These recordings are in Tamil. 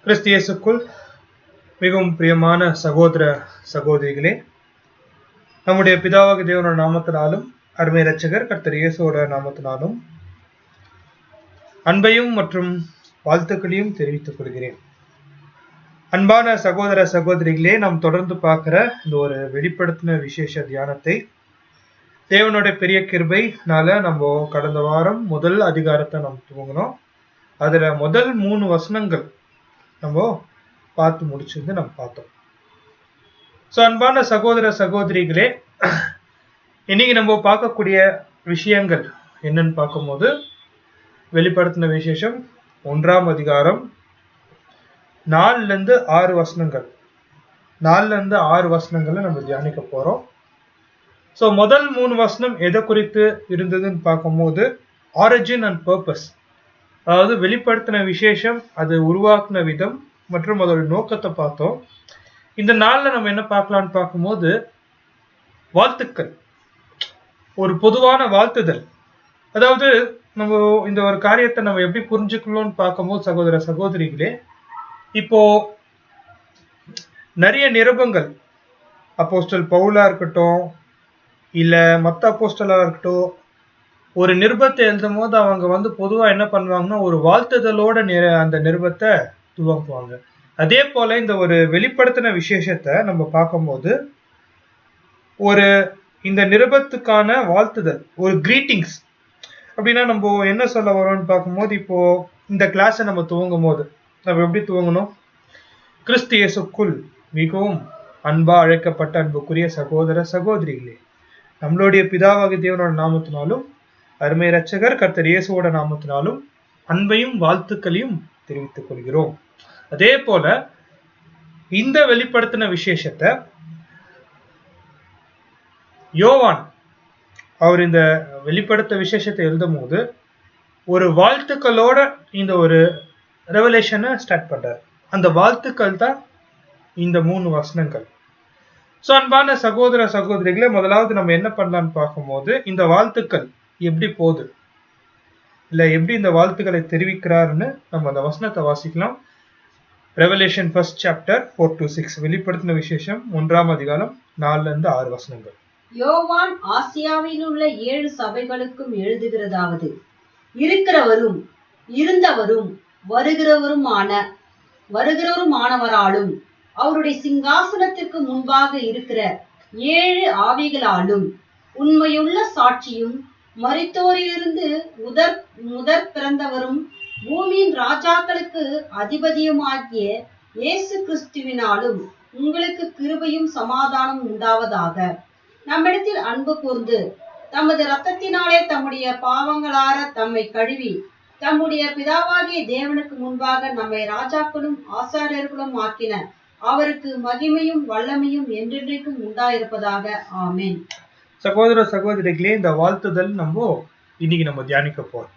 கிறிஸ்து இயேசுக்குள் மிகவும் பிரியமான சகோதர சகோதரிகளே, நம்முடைய பிதாவாகிய தேவனோட நாமத்தினாலும் அருமை இரட்சகர் கர்த்தர் இயேசுவோட நாமத்தினாலும் அன்பையும் மற்றும் வாழ்த்துக்களையும் தெரிவித்துக் கொள்கிறேன். அன்பான சகோதர சகோதரிகளே, நாம் தொடர்ந்து பார்க்கிற இந்த ஒரு வெளிப்படுத்தின விசேஷ தியானத்தை தேவனுடைய பெரிய கிருபைனால நம்ம கடந்த வாரம் முதல் அதிகாரத்தை நம்ம துவங்கினோம். அதுல முதல் 3 வசனங்கள் நம்ம பார்த்து முடிச்சிருந்து நம்ம பார்த்தோம். ஸோ அன்பான சகோதர சகோதரிகளே, இன்னைக்கு நம்ம பார்க்கக்கூடிய விஷயங்கள் என்னன்னு பார்க்கும்போது, வெளிப்படுத்தின விசேஷம் 1ஆம் அதிகாரம் 4 - 6 வசனங்கள் 4 - 6 வசனங்களை நம்ம தியானிக்க போறோம். ஸோ முதல் 3 வசனம் எதை குறித்து இருந்ததுன்னு பார்க்கும்போது, ஆரிஜின் அண்ட் பர்பஸ், அதாவது வெளிப்படுத்தின விசேஷம், அது உருவாக்குன விதம் மற்றும் அதோட நோக்கத்தை பார்த்தோம். இந்த நாள்ல நம்ம என்ன பார்க்கலாம்னு பார்க்கும்போது, வாழ்த்துக்கள், ஒரு பொதுவான வாழ்த்துதல். அதாவது நம்ம இந்த ஒரு காரியத்தை நம்ம எப்படி புரிஞ்சுக்கணும்னு பார்க்கும்போது, சகோதர சகோதரிகளே, இப்போ நிறைய நிருபங்கள், அப்போஸ்தல் பவுலா இருக்கட்டும் இல்ல மத்த அப்போஸ்தலா இருக்கட்டும், ஒரு நிருபத்தை எழுதும் போது அவங்க பொதுவா என்ன பண்ணுவாங்கன்னா, ஒரு வாழ்த்துதலோட அந்த நிருபத்தை துவங்குவாங்க. அதே போல இந்த ஒரு வெளிப்படுத்தின விசேஷத்தை நம்ம பார்க்கும்போது, ஒரு இந்த நிருபத்துக்கான வாழ்த்துதல், ஒரு கிரீட்டிங்ஸ். அப்படின்னா நம்ம என்ன சொல்ல வரோம்னு பார்க்கும்போது, இப்போ இந்த கிளாஸை நம்ம துவங்கும் போது நம்ம எப்படி துவங்கணும்? கிறிஸ்து இயேசுக்குள் மிகவும் அன்பா அழைக்கப்பட்ட அன்புக்குரிய சகோதர சகோதரிகளே, நம்மளுடைய பிதாவாகிய தேவனோட நாமத்தினாலும் அருமை இரட்சகர் கர்த்தர் இயேசுவோட நாமத்தினாலும் அன்பையும் வாழ்த்துக்களையும் தெரிவித்துக் கொள்கிறோம். அதே போல இந்த வெளிப்படுத்தின விசேஷத்தை யோவான் அவர் இந்த வெளிப்படுத்த விசேஷத்தை எழுதும் போது ஒரு வாழ்த்துக்களோட இந்த ஒரு ரெவலேஷனை ஸ்டார்ட் பண்றார். அந்த வாழ்த்துக்கள் தான் இந்த 3 வசனங்கள். ஸோ அன்பான சகோதர சகோதரிகளை, முதலாவது நம்ம என்ன பண்ணலான்னு பார்க்கும்போது, இந்த வாழ்த்துக்கள் எப்படி போகுது, இல்ல எப்படி இந்த வாழ்த்துக்களை தெரிவிக்கிறாருன்னு நம்ம அந்த வசனத்தை வாசிக்கலாம். ரெவலேஷன் 1st chapter 4-6, வெளிப்படுத்தின விசேஷம் 1ஆம் அதிகாரம் 4 - 6 வசனங்கள். யோவான் ஆசியாவில் உள்ள 7 சபைகளுக்கும் எழுதுகிறதாவது, இருக்கிறவரும் இருந்தவரும் வருகிறவருமானவராலும் அவருடைய சிங்காசனத்திற்கு முன்பாக இருக்கிற 7 ஆவிகளாலும் உண்மையுள்ள சாட்சியும் மரித்தோரிலிருந்து முதற் பிறந்தவரும் பூமியின் ராஜாக்களுக்கு அதிபதியுமாகிய இயேசு கிறிஸ்துவினாலும் உங்களுக்கு கிருபையும் சமாதானம் உண்டாவதாக. நம்மிடத்தில் அன்பு கூர்ந்து தமது இரத்தத்தினாலே தம்முடைய பாவங்களார தம்மை கழுவி தம்முடைய பிதாவாகிய தேவனுக்கு முன்பாக நம்மை ராஜாக்களும் ஆசாரியர்களும் ஆக்கின அவருக்கு மகிமையும் வல்லமையும் என்றென்றைக்கும் உண்டாயிருப்பதாக. ஆமென். சகோதர சகோதரிகளே, இந்த வாழ்த்துதல் இன்னைக்கு நம்ம தியானிக்க போறோம்.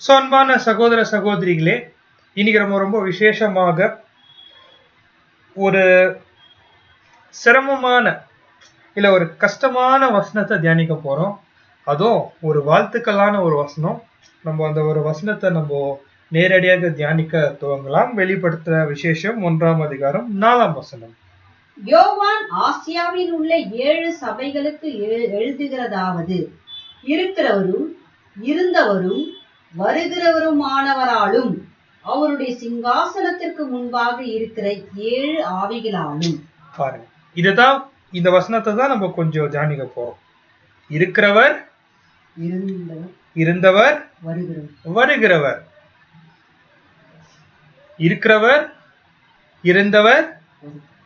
ஸோ அன்பான சகோதர சகோதரிகளே, இன்னைக்கு நம்ம ரொம்ப விசேஷமாக ஒரு சிரமமான இல்ல ஒரு கஷ்டமான வசனத்தை தியானிக்க போறோம். அதுவும் ஒரு வாழ்த்துக்களான ஒரு வசனம். நம்ம அந்த ஒரு வசனத்தை நம்ம நேரடியாக தியானிக்க துவங்கலாம். வெளிப்படுத்தின விசேஷம் 1ஆம் அதிகாரம் 4ஆம் வசனம். யோவான் ஆசியாவில் உள்ள 7 சபைகளுக்கு எழுதுகிறதாவது, இருக்கிறவரும் இருந்தவரும் வருகிறவருமானவராலும் அவருடைய சிங்காசனத்திற்கு முன்பாக இருக்கிற 7 ஆவிகளாலும். பாருங்க, இதுதான் இந்த வசனத்தை தான் நம்ம கொஞ்சம் தியானிக்க போறோம். இருக்கிறவர், இருந்தவர், வருகிறவர். இருக்கிறவர், இருந்தவர்,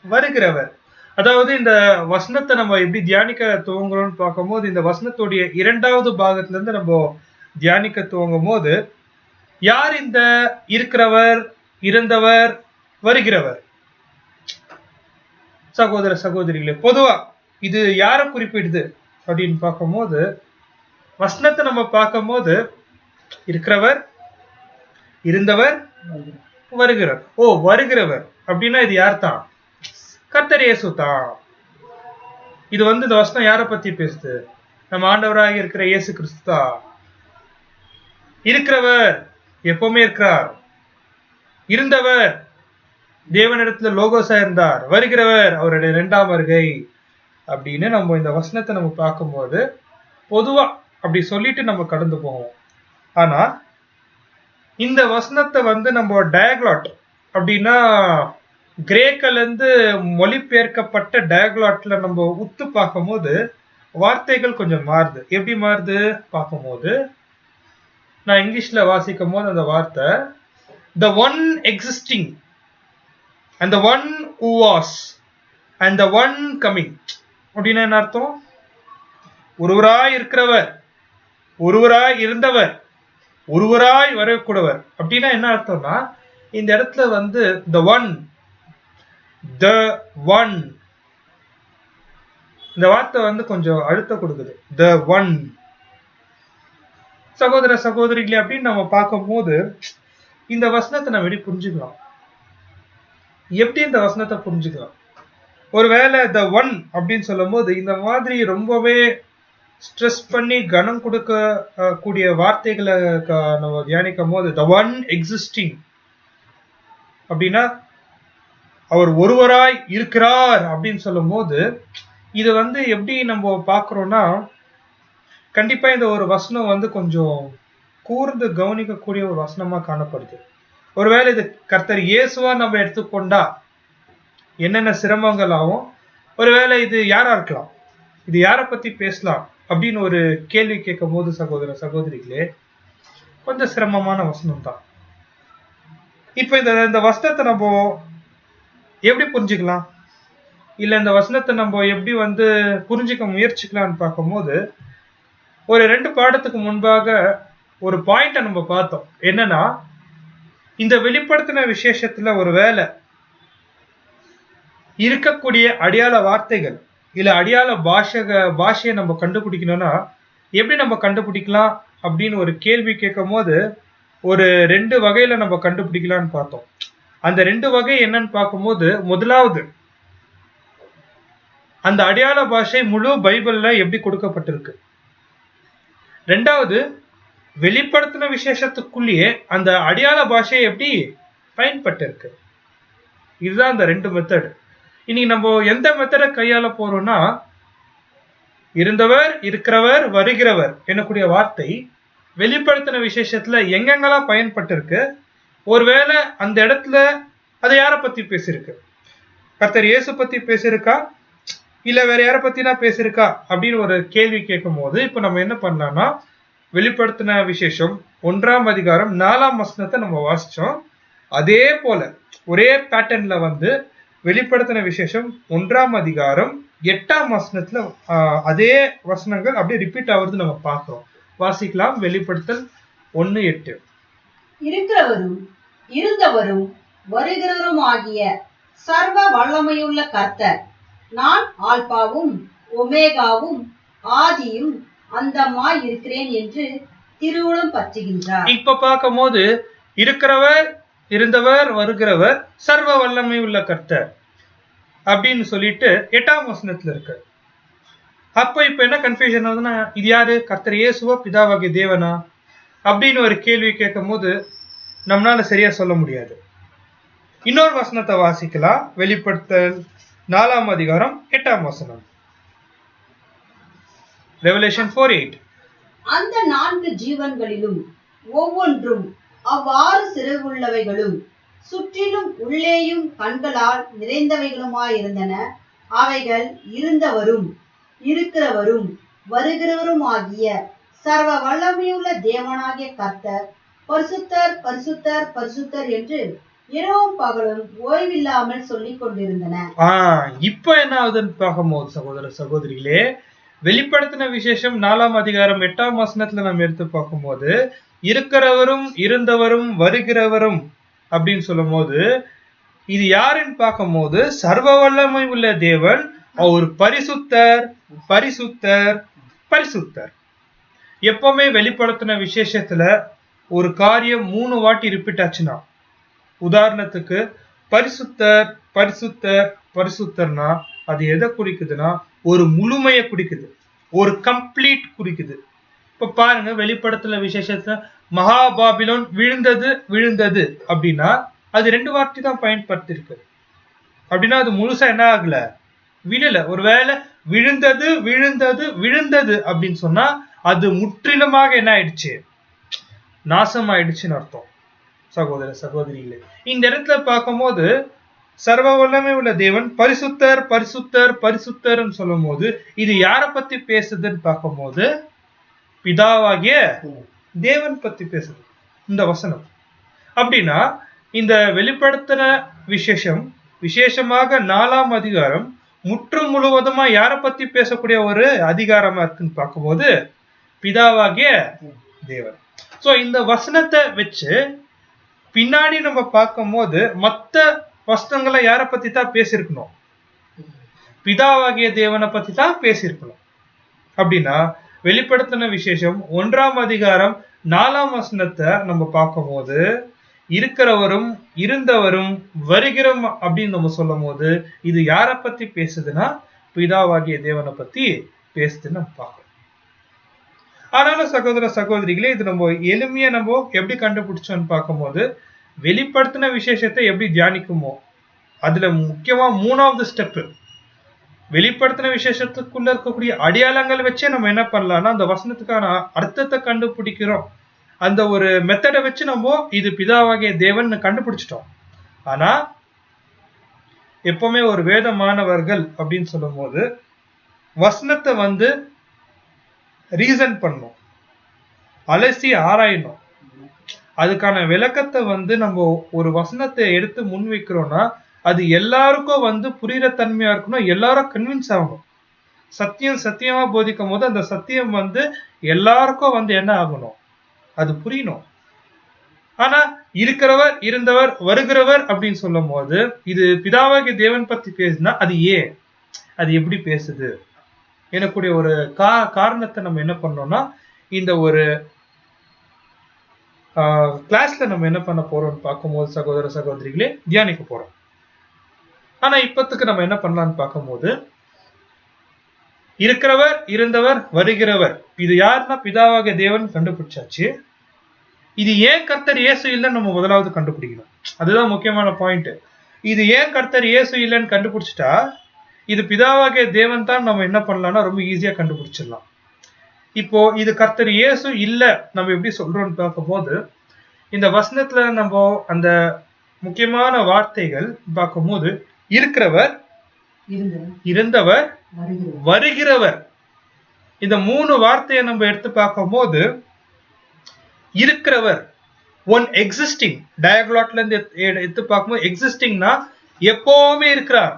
வருகிறவர். அதாவது இந்த வசனத்தை நம்ம எப்படி தியானிக்க துவங்குறோம்னு பார்க்கும்போது, இந்த வசனத்துடைய 2வது பாகத்துல இருந்து நம்ம தியானிக்க துவங்கும் போது, யார் இந்த இருக்கிறவர், இருந்தவர், வருகிறவர்? சகோதர சகோதரிகளே, பொதுவா இது யாரை குறிப்பிடுது அப்படின்னு பார்க்கும்போது, வசனத்தை நம்ம பார்க்கும்போது இருக்கிறவர், இருந்தவர், வருகிறவர். வருகிறவர் அப்படின்னா இது யார் தான்? கர்த்தர் இயேசு தான். இது இந்த வசனம் யாரை பத்தி பேசுது? நம்ம ஆண்டவராக இருக்கிற இயேசு கிறிஸ்து தான். இருக்கிறவர் எப்பவுமே இருக்கிறார். இருந்தவர் தேவனிடத்துல லோகோஸா இருந்தார், வருகிறவர் அவருடைய 2ஆம் வருகை அப்படின்னு நம்ம இந்த வசனத்தை நம்ம பார்க்கும்போது பொதுவா அப்படி சொல்லிட்டு நம்ம கடந்து போவோம். ஆனா இந்த வசனத்தை நம்ம டயக்லாட் அப்படின்னா கிரேக்கல இருந்து மொழிபெயர்க்கப்பட்ட டயக்லாட்ல நம்ம உத்து பார்க்கும்போது வார்த்தைகள் கொஞ்சம் மாறுது. எப்படி மாறுது பார்க்கும்போது, நான் இங்கிலீஷ்ல வாசிக்கும் போது அந்த வார்த்தை the one existing and the one who was and the one coming அப்படின்னா என்ன அர்த்தம்? ஒருவராய் இருக்கிறவர், ஒருவராய் இருந்தவர், ஒருவராய் வரக்கூடவர் அப்படின்னா என்ன அர்த்தம்னா, இந்த இடத்துல the one இந்த வார்த்தை கொஞ்சம் அழுத்த கொடுக்குது. the one சகோதர சகோதரிகளே அப்படின்னு நம்ம பார்க்கும்போது இந்த வசனத்தை நம்ம எப்படி புரிஞ்சுக்கலாம்? எப்படி இந்த வசனத்தை புரிஞ்சுக்கலாம்? ஒருவேளை the one அப்படின்னு சொல்லும் போது இந்த மாதிரி ரொம்பவே ஸ்ட்ரெஸ் பண்ணி கனம் கொடுக்க கூடிய வார்த்தைகளை நம்ம தியானிக்கும் போது the one existing அப்படின்னா அவர் ஒருவராய் இருக்கிறார் அப்படின்னு சொல்லும் போது இது எப்படி நம்ம பார்க்கிறோம்னா, கண்டிப்பா இந்த ஒரு வசனம் கொஞ்சம் கூர்ந்து கவனிக்கக்கூடிய ஒரு வசனமா காணப்படுது. ஒருவேளை இது கர்த்தர் இயேசுவா நம்ம எடுத்துக்கொண்டா என்னென்ன சிரமங்கள் ஆகும், ஒருவேளை இது யாரா இருக்கலாம், இது யாரை பத்தி பேசலாம் அப்படின்னு ஒரு கேள்வி கேட்கும் போது சகோதர சகோதரிகளே கொஞ்சம் சிரமமான வசனம் தான். இப்ப இந்த வசனத்தை நம்ம எப்படி புரிஞ்சுக்கலாம், இல்ல இந்த வசனத்தை நம்ம எப்படி புரிஞ்சுக்க முயற்சிக்கலாம்னு பார்க்கும்போது, ஒரு 2 பாடத்துக்கு முன்பாக ஒரு பாயிண்ட நம்ம பார்த்தோம். என்னன்னா, இந்த வெளிப்படுத்தின விசேஷத்துல ஒருவேளை இருக்கக்கூடிய அடையாள வார்த்தைகள் இல்ல அடையாள பாஷையை நம்ம கண்டுபிடிக்கணும்னா எப்படி நம்ம கண்டுபிடிக்கலாம் அப்படின்னு ஒரு கேள்வி கேட்கும் போது ஒரு 2 வகையில நம்ம கண்டுபிடிக்கலாம்னு பார்த்தோம். அந்த 2 வகை என்னன்னு பார்க்கும்போது, முதலாவது அந்த அடையாள பாஷை முழு பைபிள்ல எப்படி கொடுக்கப்பட்டிருக்கு. 2வது வெளிப்படுத்தின விசேஷத்துக்குள்ளேயே அந்த அடையாள பாஷை எப்படி பயன்பட்டு இருக்கு. இதுதான் அந்த 2 மெத்தட். இன்னைக்கு நம்ம எந்த மெத்தடை கையாள போறோம்னா, இருந்தவர், இருக்கிறவர், வருகிறவர் என்னக்கூடிய வார்த்தை வெளிப்படுத்தின விசேஷத்துல எங்கெங்கெல்லாம் பயன்பட்டு இருக்கு, ஒருவேளை அந்த இடத்துல அதை யாரை பத்தி பேசியிருக்கு, கர்த்தர் இயேசு பத்தி பேசியிருக்கா இல்ல வேற யாரை பத்தினா பேசியிருக்கா அப்படின்னு ஒரு கேள்வி கேட்கும் போது இப்ப நம்ம என்ன பண்ணலாம்னா, வெளிப்படுத்தின விசேஷம் 1ஆம் அதிகாரம் 4ஆம் வசனத்தை நம்ம வாசிச்சோம். அதே போல ஒரே பேட்டர்ன்ல வெளிப்படுத்தின விசேஷம் 1ஆம் அதிகாரம் 8ஆம் வசனத்துல அதே வசனங்கள் அப்படியே ரிப்பீட் ஆகுறது நம்ம பார்க்கிறோம். வாசிக்கலாம். வெளிப்படுத்தல் 1:8. இருக்கிறவரும் இருந்தவரும் வருகிறவரும் ஆகிய சர்வ வல்லமையுள்ள கர்த்தர், நான் ஆல்பாவும் ஒமேகாவும் ஆதியும் அந்தமாய் இருக்கிறேன் என்று திருவுளம் பற்றுகின்றார். இப்ப பார்க்கும் போது இருக்கிறவர், இருந்தவர், வருகிறவர், சர்வ வல்லமை உள்ள கர்த்தர் அப்படின்னு சொல்லிட்டு 8ஆம் வசனத்துல இருக்கு. அப்ப இப்ப என்ன கன்ஃபியூஷன் ஆகுதுன்னா, இது யாரு, கர்த்தர் இயேசுவா பிதாவாகிய தேவனா அப்படின்னு ஒரு கேள்வி கேட்கும் போது நம்மளால சரியா சொல்ல முடியாது. இன்னொரு வசனத்தை வாசிக்கலாம். வெளிப்படுத்தல் 4ஆம் அதிகாரம் 8ஆம் வசனம். Revelation 4:8. அந்த 4 ஜீவன்களிலும் ஒவ்வொன்றும் அவ்வாறு சிறகுள்ளவைகளும் சுற்றிலும் உள்ளேயும் கண்களால் நிறைந்தவைகளுமாயிருந்தன. அவைகள் இருந்தவரும் இருக்கிறவரும் வருகிறவரும் ஆகிய சர்வ வல்லமையுள்ள தேவனாகிய கர்த்தர், பரிசுத்தர் பரிசுத்தர் பரிசுத்தர் என்று இரவும் பகலும் ஓய்வில்லாமல் சொல்லிக் கொண்டிருந்தன. இப்ப என்ன ஆகுதுன்னு பார்க்கும்போது சகோதர சகோதரிகளே, வெளிப்படுத்தின விசேஷம் 4ஆம் அதிகாரம் 8ஆம் வசனத்துல நம்ம எடுத்து பார்க்கும்போது இருக்கிறவரும் இருந்தவரும் வருகிறவரும் அப்படின்னு சொல்லும் போது இது யாருன்னு பார்க்கும்போது சர்வ வல்லமை உள்ள தேவன், அவர் பரிசுத்தர் பரிசுத்தர் பரிசுத்தர். எப்பவுமே வெளிப்படுத்தின விசேஷத்துல ஒரு காரியம் 3 வாட்டி ரிப்பீட் ஆச்சுன்னா, உதாரணத்துக்கு பரிசுத்தர் பரிசுத்தர் பரிசுத்தர்னா அது எதை குறிக்குதுன்னா ஒரு முழுமையை குறிக்குது, ஒரு கம்ப்ளீட் குறிக்குது. இப்ப பாருங்க, வெளிப்படுத்தின விசேஷத்துல மகாபாபிலோன் விழுந்தது விழுந்தது அப்படின்னா அது 2 வார்த்தை தான் பயன்படுத்திருக்கு. அப்படின்னா அது முழுசா என்ன ஆகல, விழல. ஒருவேளை விழுந்தது விழுந்தது விழுந்தது அப்படின்னு சொன்னா அது முற்றிலுமாக என்ன ஆயிடுச்சு, நாசம் ஆயிடுச்சுன்னு அர்த்தம். சகோதர சகோதரிகளே, இந்த இடத்துல பார்க்கும்போது சர்வ வல்லமை உள்ள தேவன் பரிசுத்தர் பரிசுத்தர் பரிசுத்தர்ன்னு சொல்லும் போது இது யார பத்தி பேசுதுன்னு பார்க்கும்போது பிதாவாகிய தேவன் பத்தி பேசுது இந்த வசனம். அப்படின்னா இந்த வெளிப்படுத்தின விசேஷமாக 4ஆம் அதிகாரம் முற்றும் முழுவதுமா யார பத்தி பேசக்கூடிய ஒரு அதிகாரமா இருக்குன்னு பார்க்கும்போது பிதாவாகிய தேவன். சோ இந்த வசனத்தை வச்சு பின்னாடி நம்ம பார்க்கும்போது மத்த வசனங்களை யார பத்தி தான் பேசியிருக்கணும், பிதாவாகிய தேவனை பத்தி தான் பேசியிருக்கணும். அப்படின்னா வெளிப்படுத்தின விசேஷம் 1ஆம் அதிகாரம் 4ஆம் வசனத்தை நம்ம பார்க்கும்போது இருக்கிறவரும் இருந்தவரும் வருகிறோம் அப்படின்னு நம்ம சொல்லும் போது இது யார பத்தி பேசுதுன்னா பிதாவாகிய தேவனை பத்தி பேசுதுன்னு நம்ம பார்க்கணும். ஆனாலும் சகோதர சகோதரிகளே, இது நம்ம எளிமையா நம்ம எப்படி கண்டுபிடிச்சோம்னு பார்க்கும்போது வெளிப்படுத்தின விசேஷத்தை எப்படி தியானிக்குமோ அதுல முக்கியமா 3வது ஸ்டெப் வெளிப்படுத்தின விசேஷத்துக்குள்ள இருக்கக்கூடிய அடையாளங்கள் வச்சே நம்ம என்ன பண்ணலாம்னா அந்த வசனத்துக்கான அர்த்தத்தை கண்டுபிடிக்கிறோம். அந்த ஒரு மெத்தடை வச்சு நம்ம இது பிதாவாகிய தேவன் கண்டுபிடிச்சிட்டோம். ஆனா எப்பவுமே ஒரு வேத மாணவர்கள் அப்படின்னு சொல்லும் போது வசனத்தை ரீசன் பண்ணும், அலசி ஆராயணும். அதுக்கான விளக்கத்தை நம்ம ஒரு வசனத்தை எடுத்து முன் வைக்கிறோம்னா அது எல்லாருக்கும் புரியுற தன்மையா இருக்கணும், எல்லாரும் கன்வின்ஸ் ஆகணும். சத்தியம் சத்தியமா போதிக்கும் போது அந்த சத்தியம் எல்லாருக்கும் என்ன ஆகணும், அது புரியணும். ஆனா இருக்கிறவர் இருந்தவர் வருகிறவர் அப்படின்னு சொல்லும் போது இது பிதாவாகிய தேவன் பத்தி பேசுனா அது ஏன், அது எப்படி பேசுது எனக்குடைய ஒரு காரணத்தை நம்ம என்ன பண்ணோம்னா இந்த ஒரு கிளாஸ்ல நம்ம என்ன பண்ண போறோம்னு பார்க்கும்போது சகோதர சகோதரிகளே தியானிக்க போறோம். ஆனா இப்பத்துக்கு நம்ம என்ன பண்ணலாம்னு பார்க்கும்போது இருக்கிறவர் இருந்தவர் வருகிறவர் இது யாருன்னா பிதாவாகிய தேவன் கண்டுபிடிச்சாச்சு. இது ஏன் கர்த்தர் இயேசு இல்லைன்னு நம்ம முதலாவது கண்டுபிடிக்கணும். அதுதான் முக்கியமான பாயிண்ட். இது ஏன் கர்த்தர் இயேசு இல்லைன்னு கண்டுபிடிச்சிட்டா இது பிதாவாகிய தேவன் தான் நம்ம என்ன பண்ணலாம்னா ரொம்ப ஈஸியா கண்டுபிடிச்சிடலாம். இப்போ இது கர்த்தர் இயேசு இல்ல நம்ம எப்படி சொல்றோம்னு பார்க்கும்போது இந்த வசனத்துல நம்ம அந்த முக்கியமான வார்த்தைகள் பார்க்கும்போது இருக்கிறவர் இருந்தவர் வருகிறவர் இந்த 3 வார்த்தையை நம்ம எடுத்து பார்க்கும்போது இருக்கிறவர் ஒன் எக்ஸிஸ்டிங் டயக்லாட்ல இருந்து எடுத்து பார்க்கும்போது எக்ஸிஸ்டிங்னா எப்பவுமே இருக்கிறார்.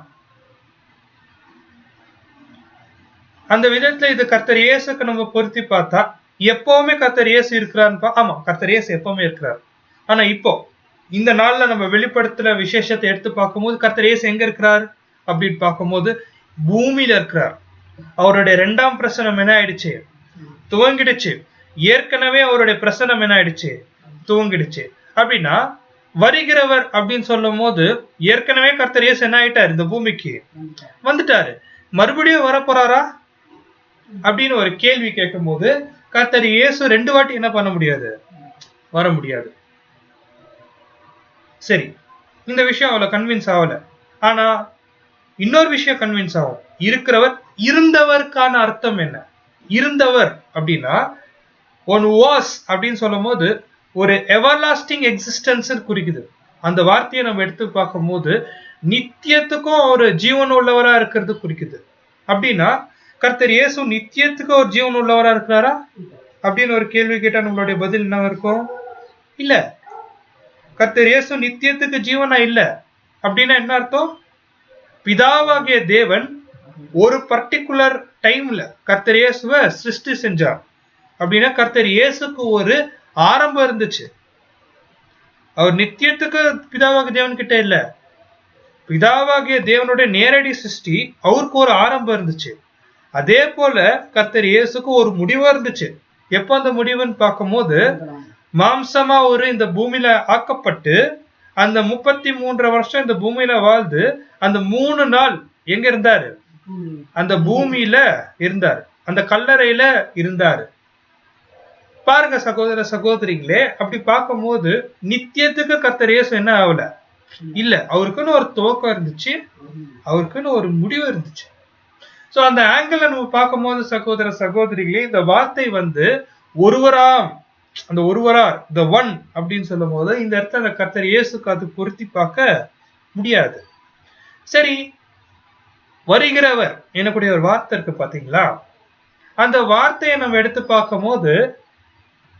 அந்த விதத்துல இது கர்த்தர் இயேசுக்கு நம்ம பொருத்தி பார்த்தா எப்பவுமே கர்த்தர் இயேசு இருக்கிறான்னு ஆமா கர்த்தர் இயேசு எப்பவுமே இருக்கிறார். ஆனா இப்போ இந்த நாள்ல நம்ம வெளிப்படுத்துற விசேஷத்தை எடுத்து பார்க்கும்போது கர்த்தர் இயேசு எங்க இருக்கிறார் அப்படின்னு பார்க்கும்போது பூமியில இருக்கிறார். அவருடைய 2ஆம் பிரசனம் என்ன ஆயிடுச்சு, துவங்கிடுச்சு. ஏற்கனவே அவருடைய பிரசனம் என்ன ஆயிடுச்சு, துவங்கிடுச்சு. அப்படின்னா வருகிறவர் அப்படின்னு சொல்லும் போது ஏற்கனவே கர்த்தர் இயேசு என்ன ஆயிட்டாரு, இந்த பூமிக்கு வந்துட்டாரு. மறுபடியும் வரப்போறாரா அப்படின்னு ஒரு கேள்வி கேட்கும் போது கர்த்தர் இயேசு 2 வாட்டி என்ன பண்ண முடியாது, வர முடியாது. சரி, இந்த விஷயம் அவ்வளவு கன்வின்ஸ் ஆகல. ஆனா இன்னொரு விஷயம் கன்வின்ஸ் ஆகும். இருக்கிறவர் இருந்தவருக்கான அர்த்தம் என்ன, இருந்தவர் அப்படின்னா ஒன் வாஸ் அப்படின்னு சொல்லும் போது ஒரு எவர்லாஸ்டிங் எக்ஸிஸ்டன்ஸ் குறிக்குது. அந்த வார்த்தையை நம்ம எடுத்து பார்க்கும் போது நித்தியத்துக்கும் ஒரு ஜீவன் உள்ளவரா இருக்கிறது குறிக்குது. அப்படின்னா கர்த்தர் இயேசு நித்தியத்துக்கு ஒரு ஜீவன் உள்ளவரா இருக்கிறாரா அப்படின்னு ஒரு கேள்வி கேட்டா நம்மளுடைய பதில் என்ன இருக்கும், இல்ல. கர்த்தர் இயேசு நித்தியத்துக்கு ஜீவனா இல்ல. அப்படின்னா என்ன அர்த்தம், பிதாவாகிய தேவன் ஒரு பர்டிகுலர் டைம்ல கர்த்தர் இயேசுவை சிருஷ்டி செஞ்சார். அப்படின்னா கர்த்தர் இயேசுக்கு ஒரு ஆரம்பம் இருந்துச்சு. அவர் நித்தியத்துக்கு பிதாவாகிய தேவன் கிட்ட இல்ல. பிதாவாகிய தேவனுடைய நேரடி சிருஷ்டி அவருக்கு ஒரு ஆரம்பம் இருந்துச்சு. அதே போல கர்த்தர் இயேசுக்கு ஒரு முடிவு இருந்துச்சு. எப்ப அந்த முடிவுன்னு பார்க்கும்போது மாம்சமா ஒரு இந்த பூமியில ஆக்கப்பட்டு அந்த 33 வருஷம் இந்த பூமியில வாழ்ந்து அந்த 3 நாள் எங்க இருந்தாரு, அந்த பூமியில இருந்தாரு, அந்த கல்லறையில இருந்தாரு. பாருங்க சகோதர சகோதரிகளே, அப்படி பார்க்கும்போது நித்தியத்துக்கு கர்த்தர் இயேசு என்ன ஆகல, இல்ல. அவருக்குன்னு ஒரு துவக்கம் இருந்துச்சு, அவருக்குன்னு ஒரு முடிவு இருந்துச்சு. சோ அந்த ஆங்கிள் நம்ம பார்க்கும்போது சகோதர சகோதரிகளே, இந்த வார்த்தை வந்து ஒருவராம், அந்த ஒருவரார் the one அப்படின்னு சொல்லும் போது இந்த இடத்துல அந்த கர்த்தர் இயேசுக்கு அது பொருத்தி பார்க்க முடியாது. சரி, வருகிறவர் எனக்கூடிய ஒரு வார்த்தை இருக்கு பாத்தீங்களா, அந்த வார்த்தையை நம்ம எடுத்து பார்க்கும் போது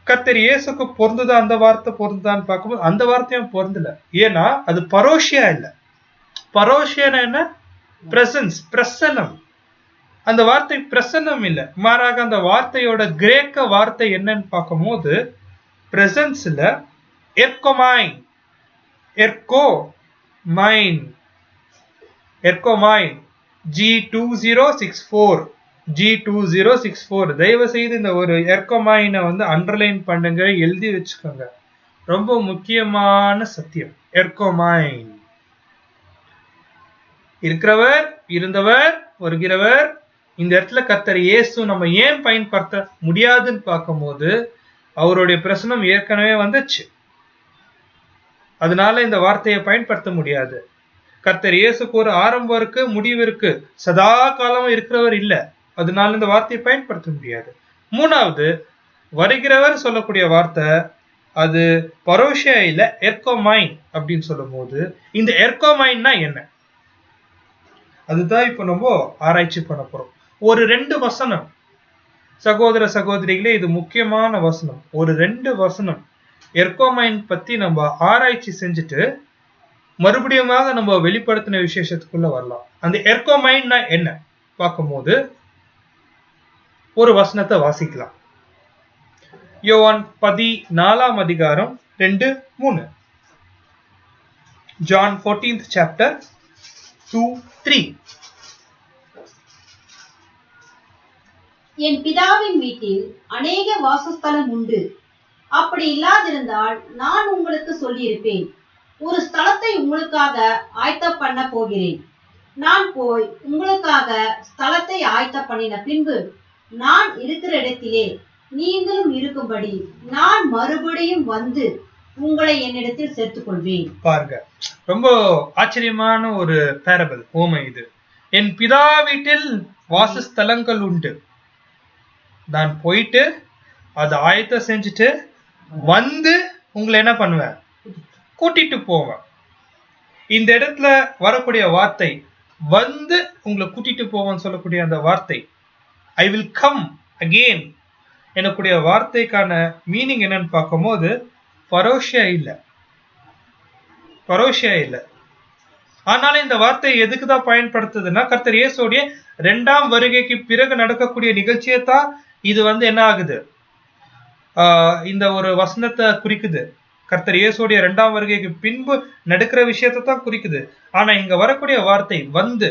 கர்த்தர் இயேசுக்கு பொருந்துதா, அந்த வார்த்தை பொருந்துதான்னு பார்க்கும்போது அந்த வார்த்தையும் பொருந்தல. ஏன்னா அது பரோஷியா இல்ல. பரோஷியா என்ன? பிரசன்ஸ், பிரசன்னம். அந்த வார்த்தை பிரசன்னம் இல்ல, மாறாக அந்த வார்த்தையோட கிரேக்க வார்த்தை என்னன்னு பார்க்கும்போது பிரசன்ஸ் இல்ல, எர்கோமைன், எர்கோமைன், எர்கோமைன், G2064, G2064. தயவு செய்து இந்த ஒரு எர்கோமைனை வந்து அண்டர்லைன் பண்ணுங்க, எழுதி வச்சுக்கோங்க. ரொம்ப முக்கியமான சத்தியம். எர்கோமைன், இருக்கிறவர், இருந்தவர், வருகிறவர். இந்த இடத்துல கர்த்தர் இயேசு நம்ம ஏன் பயன்படுத்த முடியாதுன்னு பார்க்கும்போது அவருடைய பிரசனம் ஏற்கனவே வந்துச்சு, அதனால இந்த வார்த்தையை பயன்படுத்த முடியாது. கர்த்தர் இயேசுக்கு ஒரு ஆரம்பம் இருக்கு, முடிவு இருக்கு, சதா காலமும் இருக்கிறவர் இல்ல, அதனால இந்த வார்த்தையை பயன்படுத்த முடியாது. மூணாவது, வருகிறவர் சொல்லக்கூடிய வார்த்தை அது பரோஷியா இல்ல, எர்கோமைன் அப்படின்னு சொல்லும் போது இந்த எர்கோமைன்னா என்ன, அதுதான் இப்ப நம்ம ஆராய்ச்சி பண்ண போறோம். ஒரு 2 வசனம் சகோதர சகோதரிகளே, இது முக்கியமான வசனம். ஒரு 2 வசனம் எர்கோமைன் பத்தி நம்ம ஆராய்ச்சி செஞ்சுட்டு மறுபடியும் நம்ம வெளிப்படுத்தின விசேஷத்துக்குள்ள வரலாம். அந்த எர்கோமைன்னா என்ன பார்க்கும்போது ஒரு வசனத்தை வாசிக்கலாம். யோவான் 14ஆம் அதிகாரம் 2-3. John 14th chapter 2-3. என் பிதாவின் வீட்டில் அநேக வாசஸ்தலம் உண்டு, அப்படி இல்லாதிருந்தால் நான் உங்களுக்கு சொல்லியிருப்பேன். ஒரு ஸ்தலத்தை உங்களுக்காக ஆயத்த பண்ண போகிறேன். நான் போய் உங்களுக்காக ஸ்தலத்தை ஆயத்த பண்ணின பின்பு நான் இருக்கிற இடத்திலே நீங்களும் இருக்கும்படி நான் மறுபடியும் வந்து உங்களை என்னிடத்தில் சேர்த்துக் கொள்வேன். பாருங்க, ரொம்ப ஆச்சரியமான ஒரு பேரபிள், ஓமை இது. என் பிதா வீட்டில் வாசஸ்தலங்கள் உண்டு, நான் போயிட்டு அதை ஆயத்த செஞ்சுட்டு வந்து உங்களை என்ன பண்ணுவேன், கூட்டிட்டு போவேன். இந்த இடத்துல வரக்கூடிய வார்த்தை வந்து உங்களை கூட்டிட்டு போவேன்னு சொல்லக்கூடிய அந்த வார்த்தை ஐ வில் கம் அகெயின் எனக்கூடிய வார்த்தைக்கான மீனிங் என்னன்னு பார்க்கும்போது பரோஷியா இல்ல, பரோஷியா இல்ல. ஆனாலும் இந்த வார்த்தை எதுக்குதான் பயன்படுத்துதுன்னா கர்த்தர் இயேசுடைய 2ஆம் வருகைக்கு பிறகு நடக்கக்கூடிய நிகழ்ச்சியை தான் இது வந்து என்ன ஆகுது, இந்த ஒரு வசனத்தை குறிக்குது. கர்த்தர் இயேசுடைய 2ஆம் வருகைக்கு பின்பு நடக்கிற விஷயத்தை தான் குறிக்குது. ஆனா இங்க வரக்கூடிய வார்த்தை வந்து,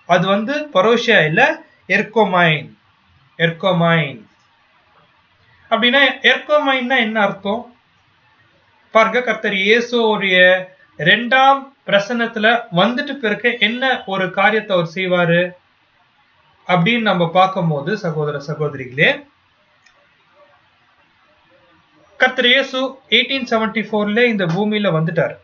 அது வந்து பரோஷியா இல்ல, எர்கோமைன். எர்கோமைன் அப்படின்னா எர்கோமைன்னா என்ன அர்த்தம் பாருங்க. கர்த்தர் இயேசுடைய 2ஆம் பிரசன்னத்துல வந்துட்டு பிறகு என்ன ஒரு காரியத்தை அவர் செய்வாரு அப்படின்னு நம்ம பார்க்கும் போது சகோதர சகோதரிகளே, கர்த்தர் இயேசு 1874 இந்த பூமியில வந்துட்டார்.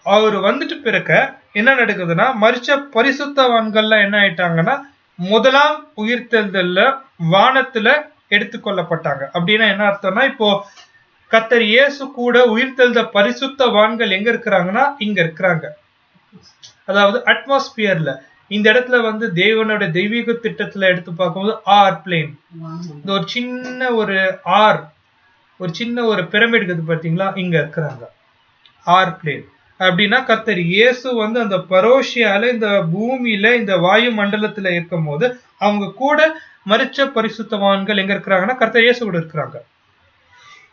அவர் வந்துட்டு பிறகு என்ன நடக்குதுன்னா, மரிச்ச பரிசுத்தவான்கள்லாம் என்ன ஆயிட்டாங்கன்னா முதலாம் உயிர்த்தெழுதல்ல வானத்துல எடுத்துக்கொள்ளப்பட்டாங்க. அப்படின்னா என்ன அர்த்தம்னா, இப்போ கர்த்தர் இயேசு கூட உயிர்த்தெழுத பரிசுத்தவான்கள் எங்க இருக்கிறாங்கன்னா இங்க இருக்கிறாங்க. அதாவது அட்மாஸ்பியர்ல, இந்த இடத்துல வந்து தேவனோட தெய்வீக திட்டத்துல எடுத்து பார்க்கும்போது ஆர் பிளேன், இந்த ஒரு சின்ன ஒரு ஆர், ஒரு சின்ன ஒரு பிரமிட் இருக்குது பாத்தீங்களா, இங்க இருக்கிறாங்க ஆர் பிளேன். அப்படின்னா கர்த்தர் இயேசு வந்து அந்த பரோஷியால இந்த பூமியில இந்த வாயு மண்டலத்துல இருக்கும் போது அவங்க கூட மரிச்ச பரிசுத்தவான்கள் எங்க இருக்கிறாங்கன்னா கர்த்தர் இயேசு கூட இருக்கிறாங்க.